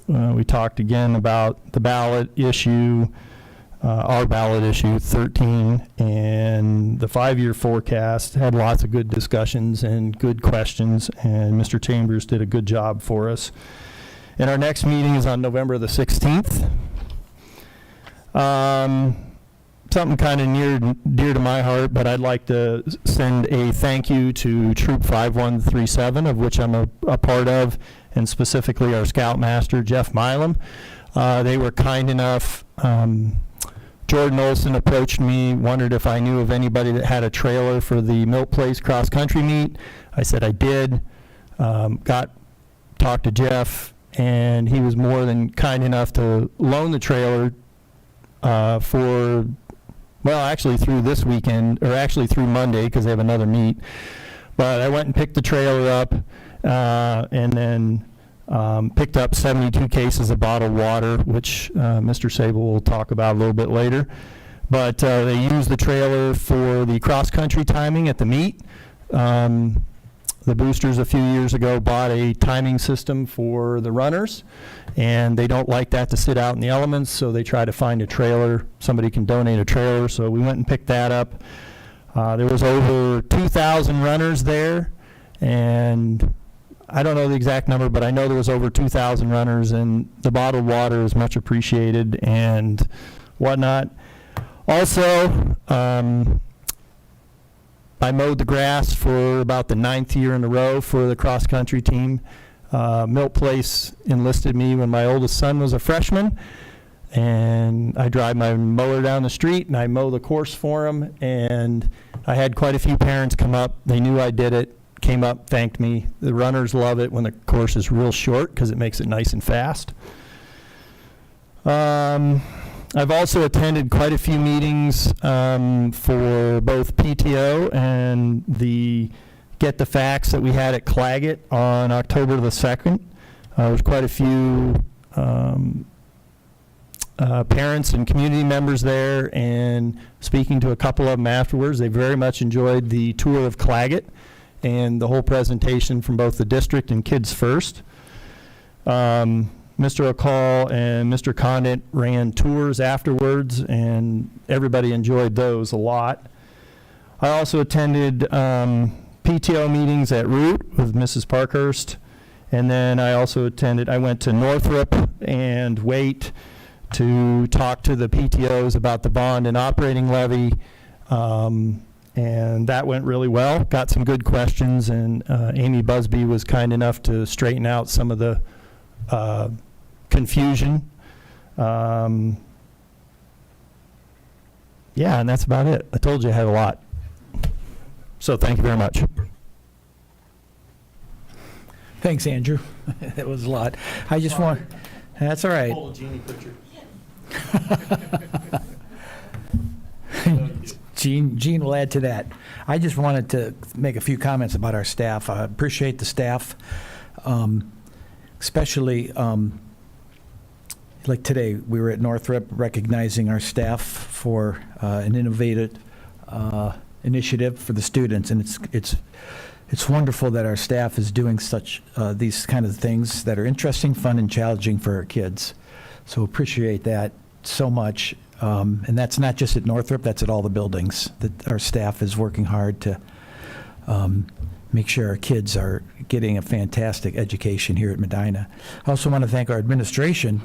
we talked again about the ballot issue, our ballot issue 13, and the 5-year forecast. Had lots of good discussions and good questions, and Mr. Chambers did a good job for us. And our next meeting is on November the 16th. Something kind of dear to my heart, but I'd like to send a thank you to Troop 5137, of which I'm a part of, and specifically our Scoutmaster, Jeff Milam. They were kind enough. Jordan Olson approached me, wondered if I knew of anybody that had a trailer for the Milt Place cross-country meet. I said I did. Talked to Jeff, and he was more than kind enough to loan the trailer actually through this weekend, or actually through Monday, because they have another meet. But I went and picked the trailer up, and then picked up 72 cases of bottled water, which Mr. Sable will talk about a little bit later. But they used the trailer for the cross-country timing at the meet. The boosters a few years ago bought a timing system for the runners, and they don't like that to sit out in the elements, so they try to find a trailer. Somebody can donate a trailer, so we went and picked that up. There was over 2,000 runners there, and I don't know the exact number, but I know there was over 2,000 runners, and the bottled water is much appreciated and whatnot. Also, I mowed the grass for about the 9th year in a row for the cross-country team. Milt Place enlisted me when my oldest son was a freshman, and I drive my mower down the street and I mow the course for him, and I had quite a few parents come up. They knew I did it, came up, thanked me. The runners love it when the course is real short because it makes it nice and fast. I've also attended quite a few meetings for both PTO and the Get the Facts that we had at Claggett on October the 2nd. There was quite a few parents and community members there, and speaking to a couple of them afterwards, they very much enjoyed the tour of Claggett and the whole presentation from both the district and Kids First. Mr. O'Call and Mr. Condit ran tours afterwards, and everybody enjoyed those a lot. I also attended PTO meetings at Root with Mrs. Parkhurst, and then I went to Northrop and Waite to talk to the PTOs about the bond and operating levy, and that went really well. Got some good questions, and Amy Busby was kind enough to straighten out some of the confusion. Yeah, and that's about it. I told you I had a lot. So thank you very much. Thanks, Andrew. That was a lot. I just want, that's all right. Gene will add to that. I just wanted to make a few comments about our staff. I appreciate the staff, especially like today, we were at Northrop recognizing our staff for an innovative initiative for the students, and it's wonderful that our staff is doing such these kind of things that are interesting, fun, and challenging for our kids. So appreciate that so much, and that's not just at Northrop, that's at all the buildings, that our staff is working hard to make sure our kids are getting a fantastic education here at Medina. I also want to thank our administration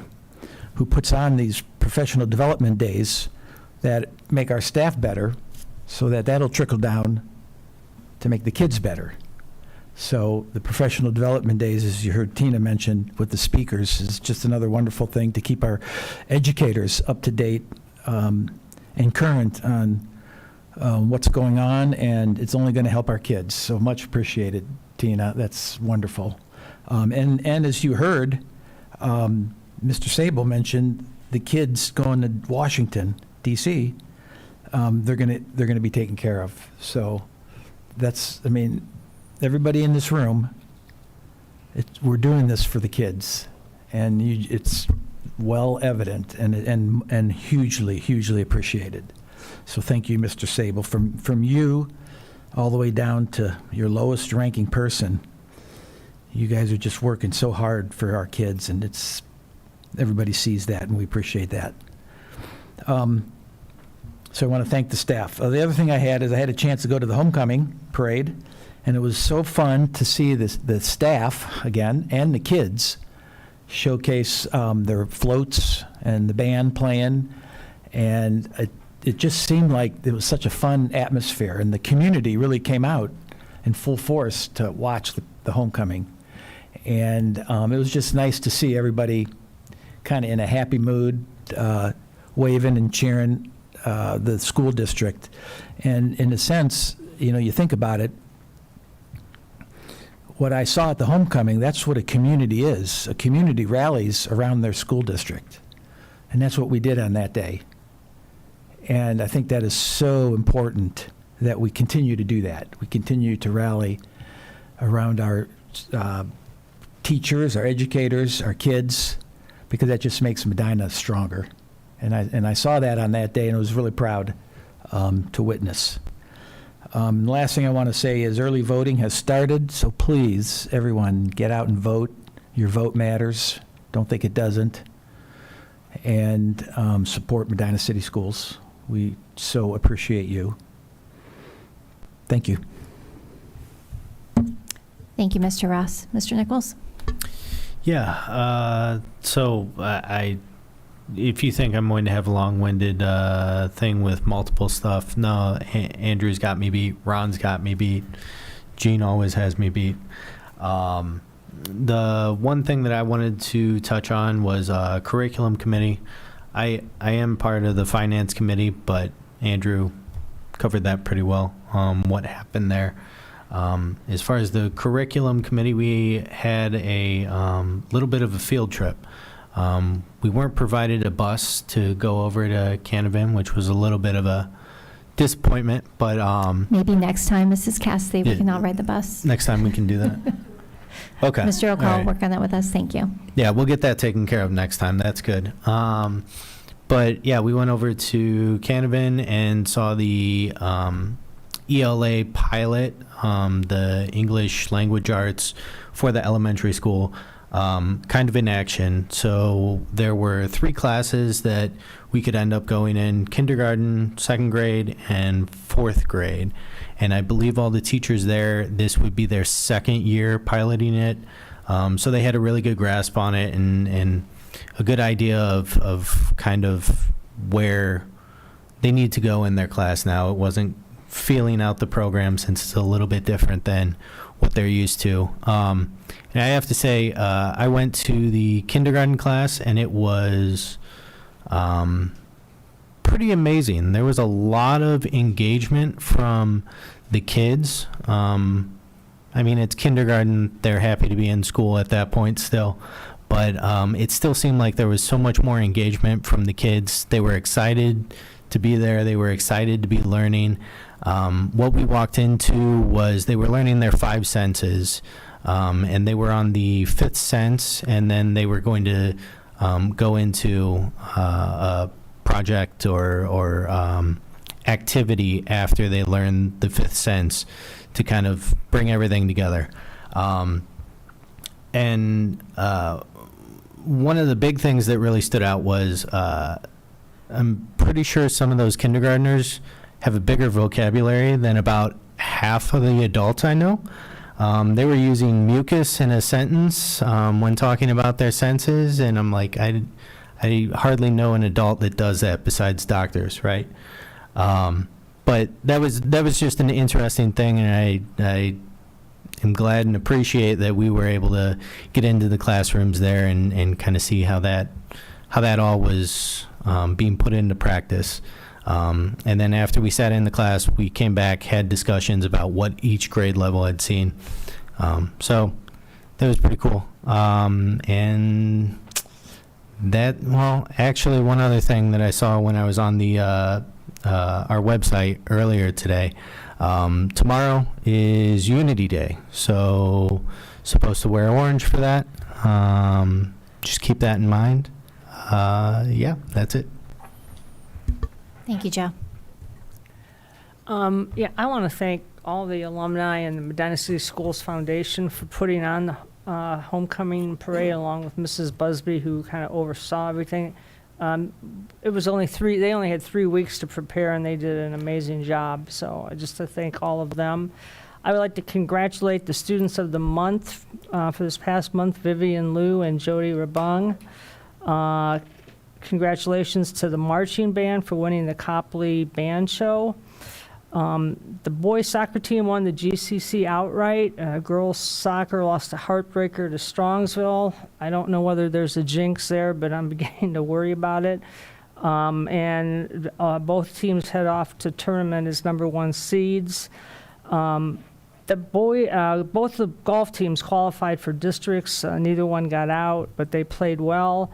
who puts on these professional development days that make our staff better, so that that'll trickle down to make the kids better. So the professional development days, as you heard Tina mention with the speakers, is just another wonderful thing to keep our educators up to date and current on what's going on, and it's only going to help our kids. So much appreciated, Tina. That's wonderful. And as you heard, Mr. Sable mentioned the kids going to Washington, D.C. They're going to be taken care of. So that's, I mean, everybody in this room, we're doing this for the kids, and it's well evident and hugely appreciated. So thank you, Mr. Sable. From you all the way down to your lowest ranking person, you guys are just working so hard for our kids, and everybody sees that, and we appreciate that. So I want to thank the staff. The other thing I had is I had a chance to go to the homecoming parade, and it was so fun to see the staff, again, and the kids showcase their floats and the band playing, and it just seemed like it was such a fun atmosphere, and the community really came out in full force to watch the homecoming. And it was just nice to see everybody kind of in a happy mood, waving and cheering the school district. And in a sense, you think about it, what I saw at the homecoming, that's what a community is. A community rallies around their school district. And that's what we did on that day. And I think that is so important that we continue to do that. We continue to rally around our teachers, our educators, our kids, because that just makes Medina stronger. And I saw that on that day, and I was really proud to witness. The last thing I want to say is early voting has started, so please, everyone, get out and vote. Your vote matters. Don't think it doesn't. And support Medina City Schools. We so appreciate you. Thank you. Thank you, Mr. Ross. Mr. Nichols? Yeah, so if you think I'm going to have a long-winded thing with multiple stuff, no, Andrew's got me beat, Ron's got me beat, Gene always has me beat. The one thing that I wanted to touch on was curriculum committee. I am part of the finance committee, but Andrew covered that pretty well, what happened there. As far as the curriculum committee, we had a little bit of a field trip. We weren't provided a bus to go over to Canavan, which was a little bit of a disappointment, but Maybe next time, Mrs. Cassidy, we can all ride the bus. next time we can do that. Okay. Mr. O'Connell, All right. work on that with us. Thank you. Yeah, we'll get that taken care of next time. That's good. But yeah, we went over to Canavan and saw the ELA pilot, the English language arts for the elementary school, kind of in action. So there were 3 classes that we could end up going in: kindergarten, 2nd grade, and 4th grade. And I believe all the teachers there, this would be their 2nd year piloting it. So they had a really good grasp on it and a good idea of kind of where they need to go in their class now. It wasn't feeling out the program, since it's a little bit different than what they're used to. And I have to say, I went to the kindergarten class, and it was pretty amazing. There was a lot of engagement from the kids. I mean, it's kindergarten. They're happy to be in school at that point still. But it still seemed like there was so much more engagement from the kids. They were excited to be there. They were excited to be learning. What we walked into was they were learning their 5 senses, and they were on the 5th sense, and then they were going to go into a project or activity after they learned the 5th sense to kind of bring everything together. And one of the big things that really stood out was I'm pretty sure some of those kindergartners have a bigger vocabulary than about half of the adults I know. They were using mucus in a sentence when talking about their senses, and I'm like, I hardly know an adult that does that besides doctors, right? But that was just an interesting thing, and I am glad and appreciate that we were able to get into the classrooms there and kind of see how that all was being put into practice. And then after we sat in the class, we came back, had discussions about what each grade level had seen. So that was pretty cool. And that, well, actually one other thing that I saw when I was on the our website earlier today, tomorrow is Unity Day, so supposed to wear orange for that. Just keep that in mind. Yeah, that's it. Thank you, Joe. Yeah, I want to thank all the alumni and the Medina City Schools Foundation for putting on the homecoming parade along with Mrs. Busby, who kind of oversaw everything. It was they only had 3 weeks to prepare, and they did an amazing job. So just to thank all of them. I would like to congratulate the students of the month for this past month, Vivian Liu and Jody Rabung. Congratulations to the marching band for winning the Copley Band Show. The boys soccer team won the GCC outright. Girls soccer lost a heartbreaker to Strongsville. I don't know whether there's a jinx there, but I'm beginning to worry about it. And both teams head off to tournament as number 1 seeds. Both the golf teams qualified for districts. Neither one got out, but they played well.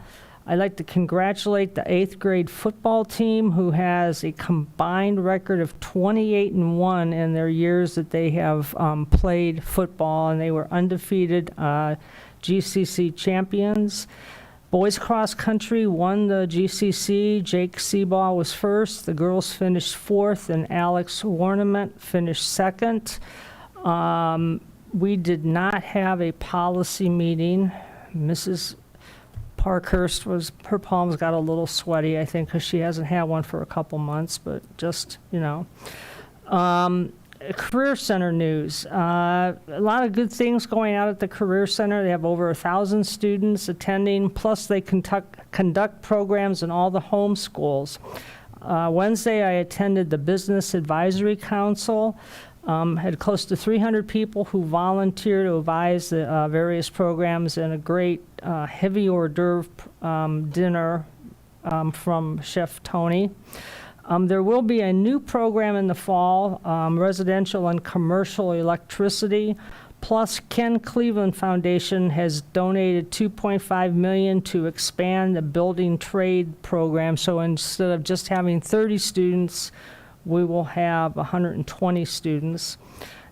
I'd like to congratulate the 8th grade football team, who has a combined record of 28-1 in their years that they have played football, and they were undefeated GCC champions. Boys cross country won the GCC. Jake Seabaugh was first. The girls finished 4th, and Alex Warnament finished 2nd. We did not have a policy meeting. Mrs. Parkhurst her palms got a little sweaty, I think, because she hasn't had one for a couple months, but just, Career Center news. A lot of good things going out at the Career Center. They have over 1,000 students attending, plus they conduct programs in all the home schools. Wednesday, I attended the Business Advisory Council. Had close to 300 people who volunteer to advise the various programs, and a great heavy hors d'oeuvre dinner from Chef Tony. There will be a new program in the fall, residential and commercial electricity. Plus, Ken Cleveland Foundation has donated $2.5 million to expand the building trade program. So instead of just having 30 students, we will have 120 students.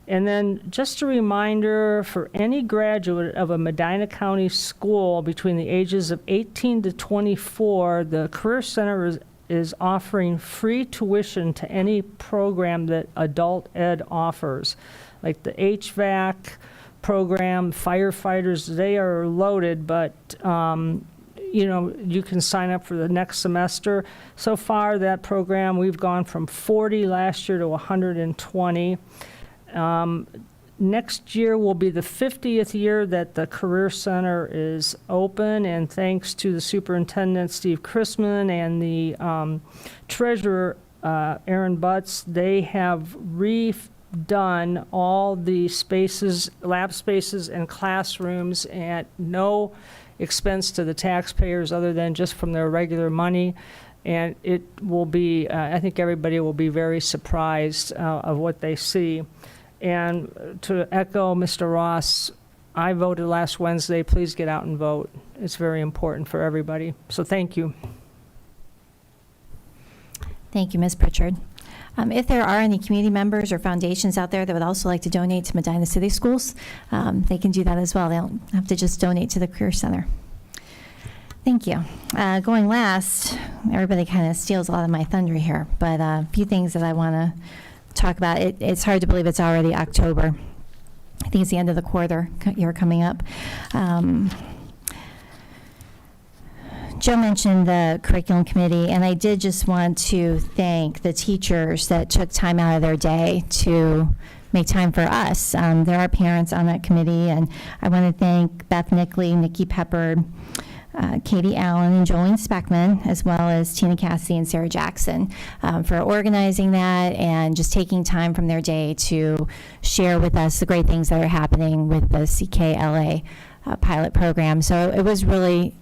And then just a reminder for any graduate of a Medina County school between the ages of 18 to 24, the Career Center is offering free tuition to any program that adult ed offers, like the HVAC program, firefighters. They are loaded, but you can sign up for the next semester. So far, that program, we've gone from 40 last year to 120. Next year will be the 50th year that the Career Center is open, and thanks to the superintendent, Steve Chrisman, and the treasurer, Aaron Butts, they have redone all the spaces, lab spaces, and classrooms at no expense to the taxpayers other than just from their regular money. And it will be, I think everybody will be very surprised of what they see. And to echo Mr. Ross, I voted last Wednesday. Please get out and vote. It's very important for everybody. So thank you. Thank you, Ms. Pritchard. If there are any community members or foundations out there that would also like to donate to Medina City Schools, they can do that as well. They don't have to just donate to the Career Center. Thank you. Going last, everybody kind of steals a lot of my thunder here, but a few things that I want to talk about. It's hard to believe it's already October. I think it's the end of the quarter year coming up. Joe mentioned the curriculum committee, and I did just want to thank the teachers that took time out of their day to make time for us. There are parents on that committee, and I want to thank Beth Nickley, Nikki Peppard, Katie Allen, and Jolene Speckman, as well as Tina Cassidy and Sarah Jackson, for organizing that and just taking time from their day to share with us the great things that are happening with the CKLA pilot program. So it was really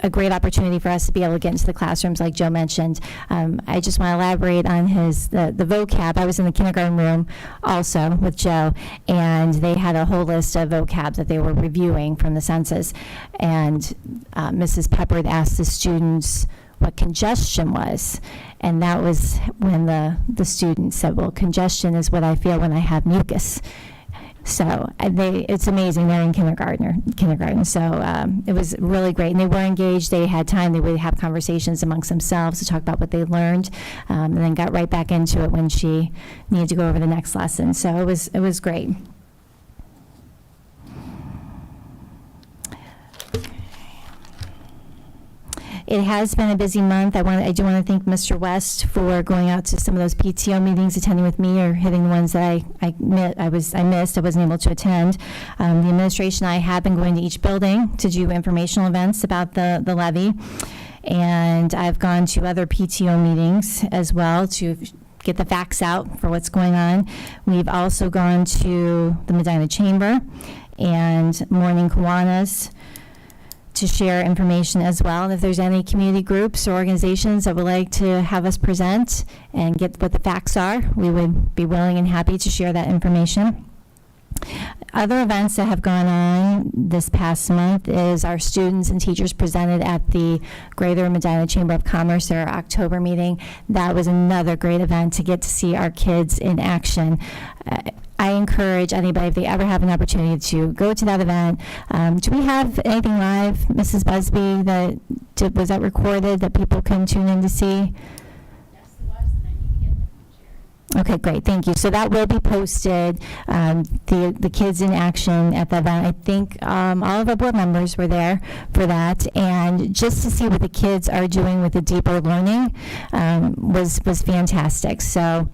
a great opportunity for us to be able to get into the classrooms, like Joe mentioned. I just want to elaborate on the vocab. I was in the kindergarten room also with Joe, and they had a whole list of vocab that they were reviewing from the census. And Mrs. Peppard asked the students what congestion was. And that was when the student said, well, congestion is what I feel when I have mucus. So it's amazing. They're in kindergarten. So it was really great. And they were engaged. They had time. They would have conversations amongst themselves to talk about what they learned, and then got right back into it when she needed to go over the next lesson. So it was great. It has been a busy month. I do want to thank Mr. West for going out to some of those PTO meetings, attending with me, or hitting the ones that I missed. I wasn't able to attend. The administration and I have been going to each building to do informational events about the levy, and I've gone to other PTO meetings as well to get the facts out for what's going on. We've also gone to the Medina Chamber and Morning Kiwanis to share information as well. And if there's any community groups or organizations that would like to have us present and get what the facts are, we would be willing and happy to share that information. Other events that have gone on this past month is our students and teachers presented at the Greater Medina Chamber of Commerce, their October meeting. That was another great event to get to see our kids in action. I encourage anybody, if they ever have an opportunity, to go to that event. Do we have anything live, Mrs. Busby, was that recorded that people can tune in to see? Okay, great, thank you. So that will be posted, the kids in action at the event. I think all of our board members were there for that, and just to see what the kids are doing with the deeper learning was fantastic. So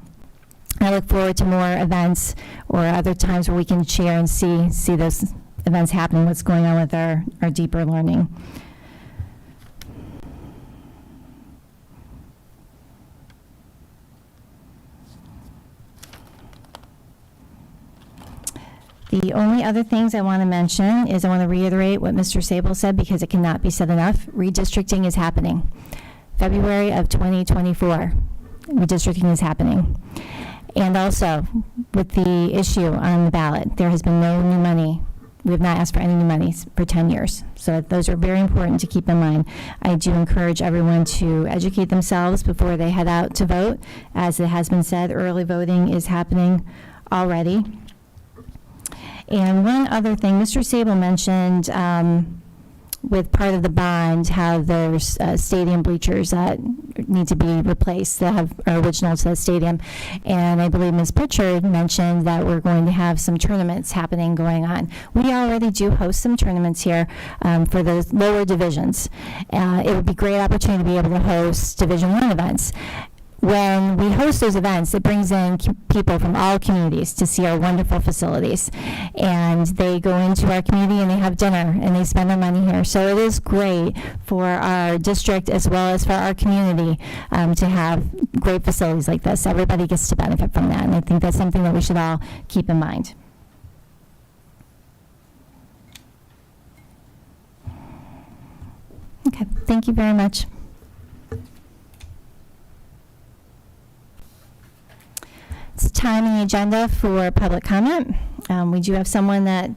I look forward to more events or other times where we can share and see those events happening, what's going on with our deeper learning. The only other things I want to mention is I want to reiterate what Mr. Sable said, because it cannot be said enough. Redistricting is happening. February of 2024, redistricting is happening. And also, with the issue on the ballot, there has been no new money. We have not asked for any new money for 10 years. So those are very important to keep in mind. I do encourage everyone to educate themselves before they head out to vote. As it has been said, early voting is happening already. And one other thing, Mr. Sable mentioned with part of the bond how there's stadium bleachers that need to be replaced that are original to the stadium. And I believe Ms. Pritchard mentioned that we're going to have some tournaments going on. We already do host some tournaments here for the lower divisions. It would be a great opportunity to be able to host Division I events. When we host those events, it brings in people from all communities to see our wonderful facilities. And they go into our community and they have dinner and they spend their money here. So it is great for our district as well as for our community to have great facilities like this. Everybody gets to benefit from that. And I think that's something that we should all keep in mind. Okay, thank you very much. It's time in the agenda for public comment. We do have someone that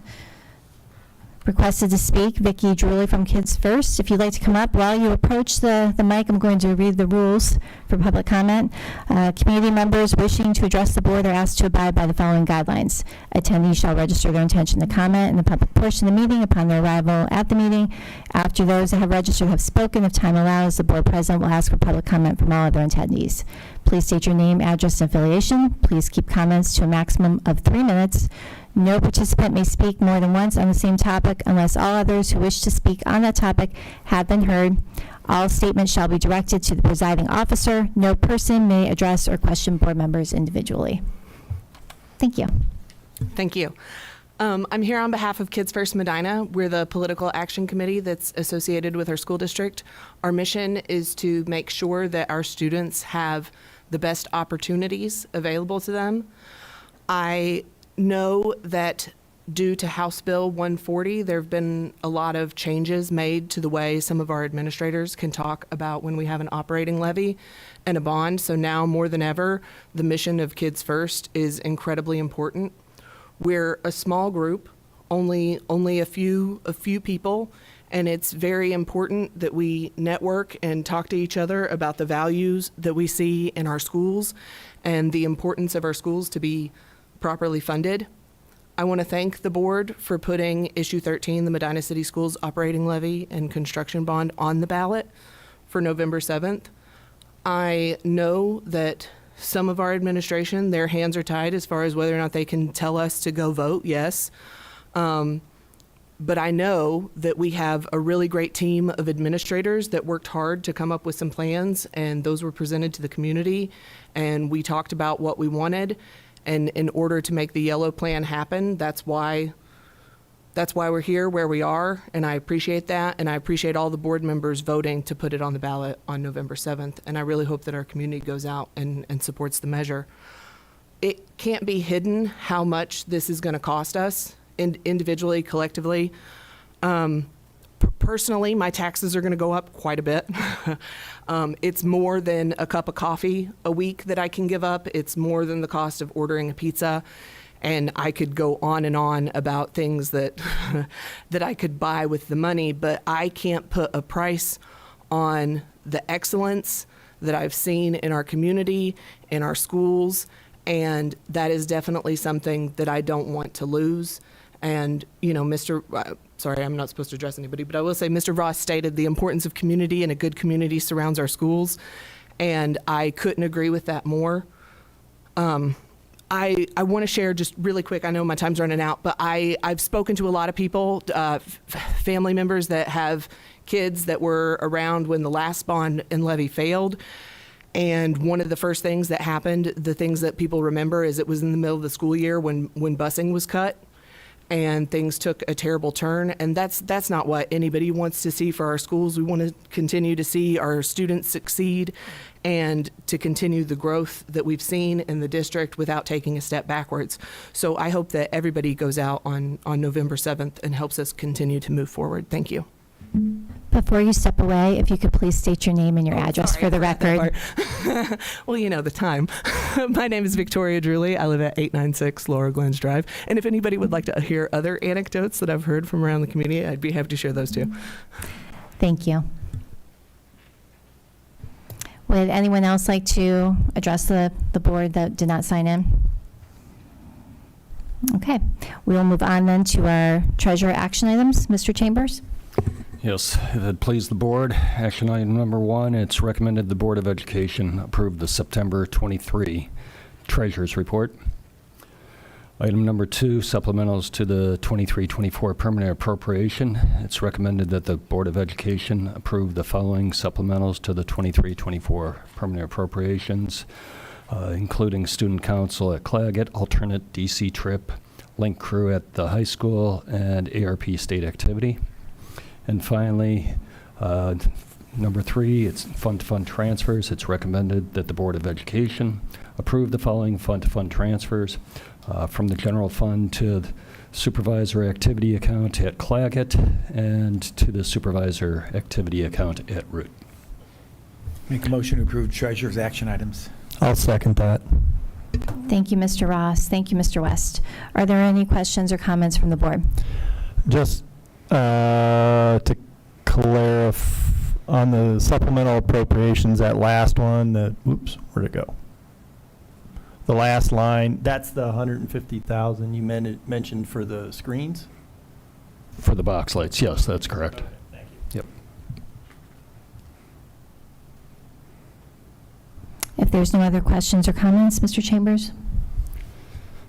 requested to speak, Vicki Drewley from Kids First. If you'd like to come up, while you approach the mic, I'm going to read the rules for public comment. Community members wishing to address the board are asked to abide by the following guidelines. Attendees shall register their intention to comment in the public portion of the meeting upon their arrival at the meeting. After those that have registered have spoken, if time allows, the board president will ask for public comment from all other attendees. Please state your name, address, and affiliation. Please keep comments to a maximum of 3 minutes. No participant may speak more than once on the same topic unless all others who wish to speak on that topic have been heard. All statements shall be directed to the presiding officer. No person may address or question board members individually. Thank you. Thank you. I'm here on behalf of Kids First Medina. We're the political action committee that's associated with our school district. Our mission is to make sure that our students have the best opportunities available to them. I know that due to House Bill 140, there have been a lot of changes made to the way some of our administrators can talk about when we have an operating levy and a bond. So now more than ever, the mission of Kids First is incredibly important. We're a small group, only a few people, and it's very important that we network and talk to each other about the values that we see in our schools and the importance of our schools to be properly funded. I want to thank the board for putting issue 13, the Medina City Schools operating levy and construction bond, on the ballot for November 7th. I know that some of our administration, their hands are tied as far as whether or not they can tell us to go vote yes. But I know that we have a really great team of administrators that worked hard to come up with some plans, and those were presented to the community, and we talked about what we wanted. And in order to make the yellow plan happen, that's why we're here where we are, and I appreciate that, and I appreciate all the board members voting to put it on the ballot on November 7th, and I really hope that our community goes out and supports the measure. It can't be hidden how much this is going to cost us individually, collectively. Personally, my taxes are going to go up quite a bit. It's more than a cup of coffee a week that I can give up. It's more than the cost of ordering a pizza. And I could go on and on about things that that I could buy with the money, but I can't put a price on the excellence that I've seen in our community, in our schools, and that is definitely something that I don't want to lose. And, you know, sorry, I'm not supposed to address anybody, but I will say Mr. Ross stated the importance of community, and a good community surrounds our schools, and I couldn't agree with that more. I want to share just really quick, I know my time's running out, but I've spoken to a lot of people, family members that have kids that were around when the last bond and levy failed. And one of the first things that happened, the things that people remember, is it was in the middle of the school year when busing was cut and things took a terrible turn. And that's not what anybody wants to see for our schools. We want to continue to see our students succeed and to continue the growth that we've seen in the district without taking a step backwards. So I hope that everybody goes out on November 7th and helps us continue to move forward. Thank you. Before you step away, if you could please state your name and your address for the record. Well, you know the time. My name is Victoria Drewley. I live at 896 Laura Glens Drive. And if anybody would like to hear other anecdotes that I've heard from around the community, I'd be happy to share those too. Thank you. Would anyone else like to address the board that did not sign in? Okay, we will move on then to our treasurer action items. Mr. Chambers? Yes, if it please the board, action item number 1, it's recommended the Board of Education approve the September 23 Treasurer's Report. Item number 2, supplementals to the 23-24 permanent appropriation. It's recommended that the Board of Education approve the following supplementals to the 23-24 permanent appropriations, including student council at Claggett, alternate DC trip, link crew at the high school, and ARP state activity. And finally, number 3, it's fund-to-fund transfers. It's recommended that the Board of Education approve the following fund-to-fund transfers from the general fund to the supervisor activity account at Claggett and to the supervisor activity account at Root. Make a motion to approve treasurer's action items. I'll second that. Thank you, Mr. Ross. Thank you, Mr. West. Are there any questions or comments from the board? Just to clarify on the supplemental appropriations, that last one, where'd it go? The last line, that's the 150,000 you mentioned for the screens? For the box lights, yes, that's correct. Okay, thank you. Yep. If there's no other questions or comments, Mr. Chambers?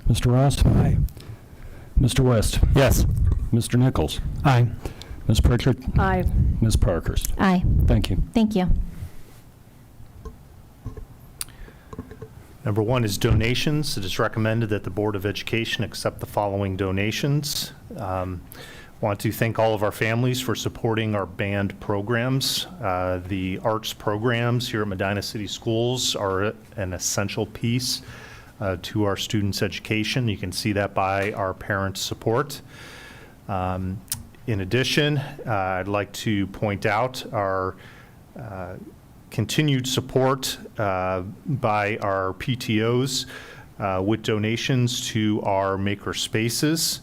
Mr. Ross? Aye. Mr. West? Yes. Mr. Nichols? Aye. Ms. Pritchard? Aye. Ms. Parkhurst? Aye. Thank you. Thank you. Number one is donations. It is recommended that the Board of Education accept the following donations. Want to thank all of our families for supporting our band programs. The arts programs here at Medina City Schools are an essential piece to our students' education. You can see that by our parents' support. In addition, I'd like to point out our continued support by our PTOs with donations to our maker spaces,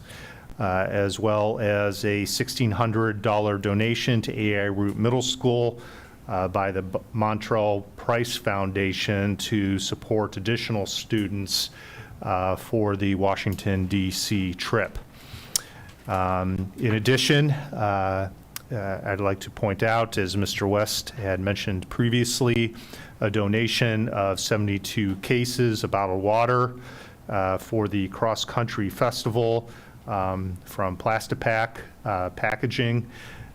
as well as a $1,600 donation to AI Root Middle School by the Montrell Price Foundation to support additional students for the Washington, D.C. trip. In addition, I'd like to point out, as Mr. West had mentioned previously, a donation of 72 cases of bottled water for the Cross Country Festival from Plastipack Packaging.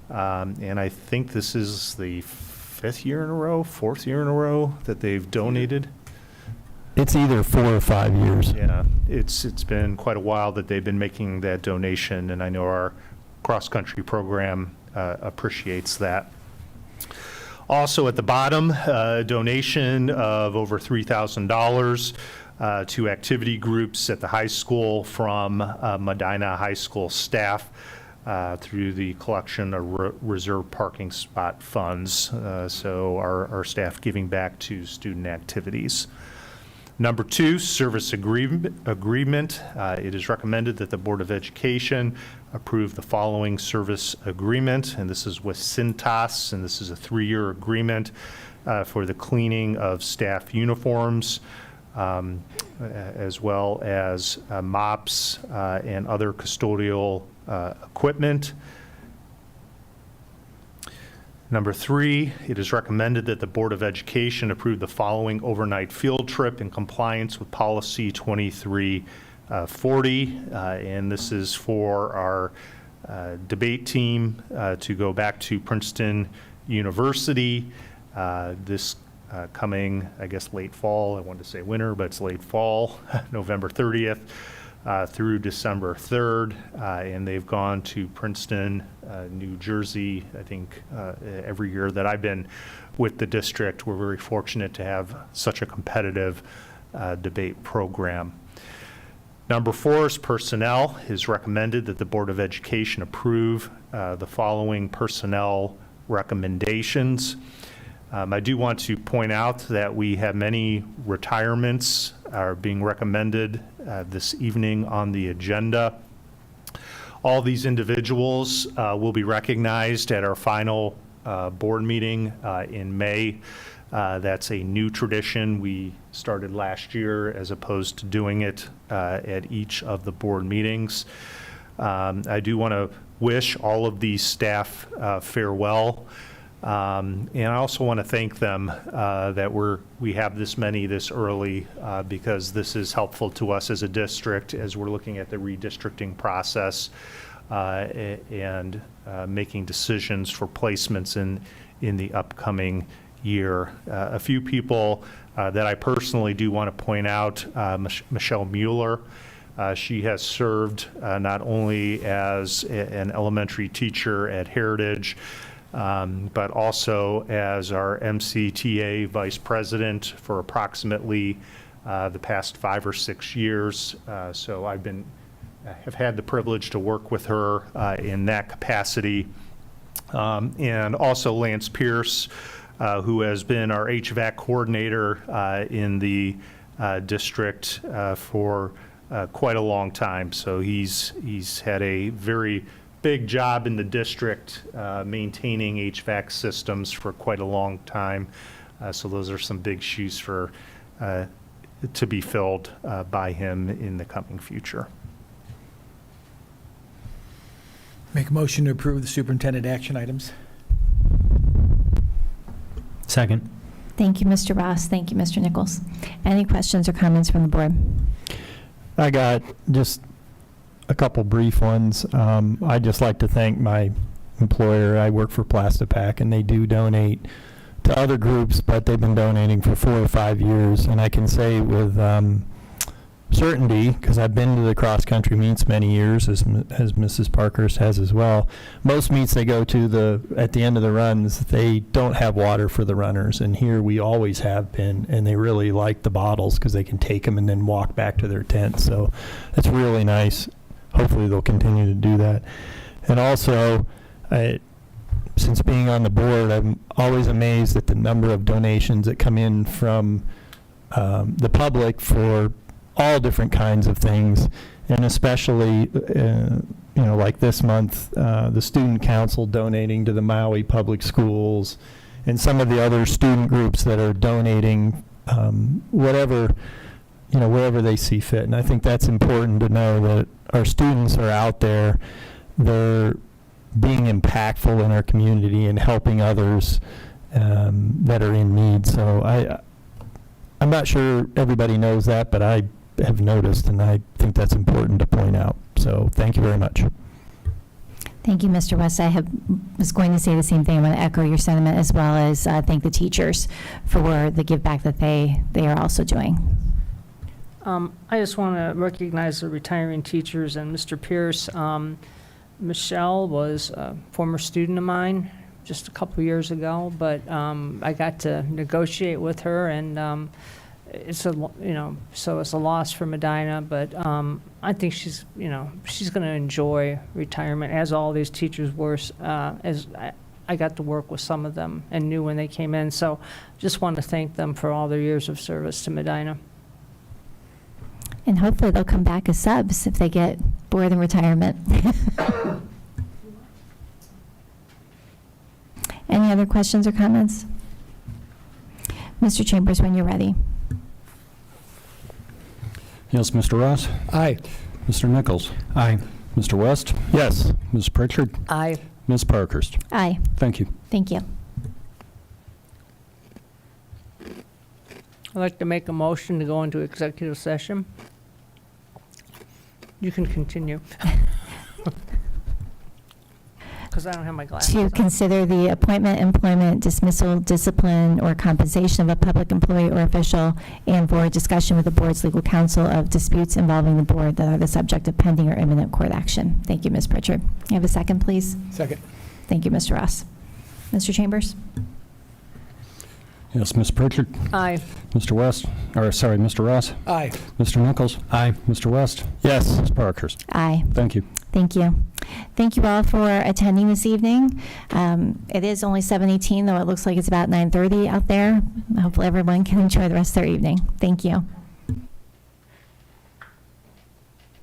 And I think this is the fourth year in a row that they've donated. It's either 4 or 5 years. Yeah, it's been quite a while that they've been making that donation, and I know our cross-country program appreciates that. Also at the bottom, a donation of over $3,000 to activity groups at the high school from Medina High School staff through the collection of reserve parking spot funds. So our staff giving back to student activities. Number two, service agreement. It is recommended that the Board of Education approve the following service agreement, and this is with Cintas, and this is a 3-year agreement for the cleaning of staff uniforms, as well as mops and other custodial equipment. Number three, it is recommended that the Board of Education approve the following overnight field trip in compliance with Policy 2340, and this is for our debate team to go back to Princeton University this coming, I guess, late fall. I wanted to say winter, but it's late fall, November 30th. Through December 3rd, and they've gone to Princeton, New Jersey, I think every year that I've been with the district. We're very fortunate to have such a competitive debate program. Number four is personnel. It is recommended that the Board of Education approve the following personnel recommendations. I do want to point out that we have many retirements are being recommended this evening on the agenda. All these individuals will be recognized at our final board meeting in May. That's a new tradition we started last year as opposed to doing it at each of the board meetings. I do want to wish all of these staff farewell. And I also want to thank them that we have this many this early because this is helpful to us as a district as we're looking at the redistricting process and making decisions for placements in the upcoming year. A few people that I personally do want to point out, Michelle Mueller. She has served not only as an elementary teacher at Heritage, but also as our MCTA vice president for approximately the past 5 or 6 years. So I have had the privilege to work with her in that capacity. And also Lance Pierce, who has been our HVAC coordinator in the district for quite a long time. So he's had a very big job in the district maintaining HVAC systems for quite a long time. So those are some big shoes to be filled by him in the coming future. Make a motion to approve the superintendent action items. Second. Thank you, Mr. Ross. Thank you, Mr. Nichols. Any questions or comments from the board? I got just a couple brief ones. I'd just like to thank my employer. I work for Plastipack, and they do donate to other groups, but they've been donating for 4 or 5 years. And I can say with certainty, because I've been to the cross-country meets many years, as Mrs. Parkhurst has as well. Most meets they go to at the end of the runs, they don't have water for the runners, and here we always have been, and they really like the bottles because they can take them and then walk back to their tent. So it's really nice. Hopefully they'll continue to do that. And also, since being on the board, I'm always amazed at the number of donations that come in from the public for all different kinds of things, and especially, like this month, the Student Council donating to the Maui Public Schools, and some of the other student groups that are donating whatever, wherever they see fit. And I think that's important to know that our students are out there, they're being impactful in our community and helping others that are in need. So I'm not sure everybody knows that, but I have noticed, and I think that's important to point out. So thank you very much. Thank you, Mr. West. Was going to say the same thing. I want to echo your sentiment, as well as thank the teachers for the give back that they are also doing. I just want to recognize the retiring teachers and Mr. Pierce. Michelle was a former student of mine just a couple years ago, but I got to negotiate with her, and it's it's a loss for Medina, but I think she's going to enjoy retirement, as all these teachers were. As I got to work with some of them and knew when they came in, so just want to thank them for all their years of service to Medina. And hopefully they'll come back as subs if they get bored in retirement. Any other questions or comments? Mr. Chambers, when you're ready. Yes, Mr. Ross? Aye. Mr. Nichols? Aye. Mr. West? Yes. Ms. Pritchard? Aye. Ms. Parkhurst? Aye. Thank you. Thank you. I'd like to make a motion to go into executive session. You can continue. Because I don't have my glasses To on. consider the appointment, employment, dismissal, discipline, or compensation of a public employee or official, and for discussion with the board's legal counsel of disputes involving the board that are the subject of pending or imminent court action. Thank you, Ms. Pritchard. You have a second, please? Second. Thank you, Mr. Ross. Mr. Chambers? Yes, Ms. Pritchard? Aye. Mr. West? Mr. Ross? Aye. Mr. Nichols? Aye. Mr. West? Yes. Ms. Parkhurst? Aye. Thank you. Thank you. Thank you all for attending this evening. It is only 7:18, though it looks like it's about 9:30 out there. Hopefully everyone can enjoy the rest of their evening. Thank you.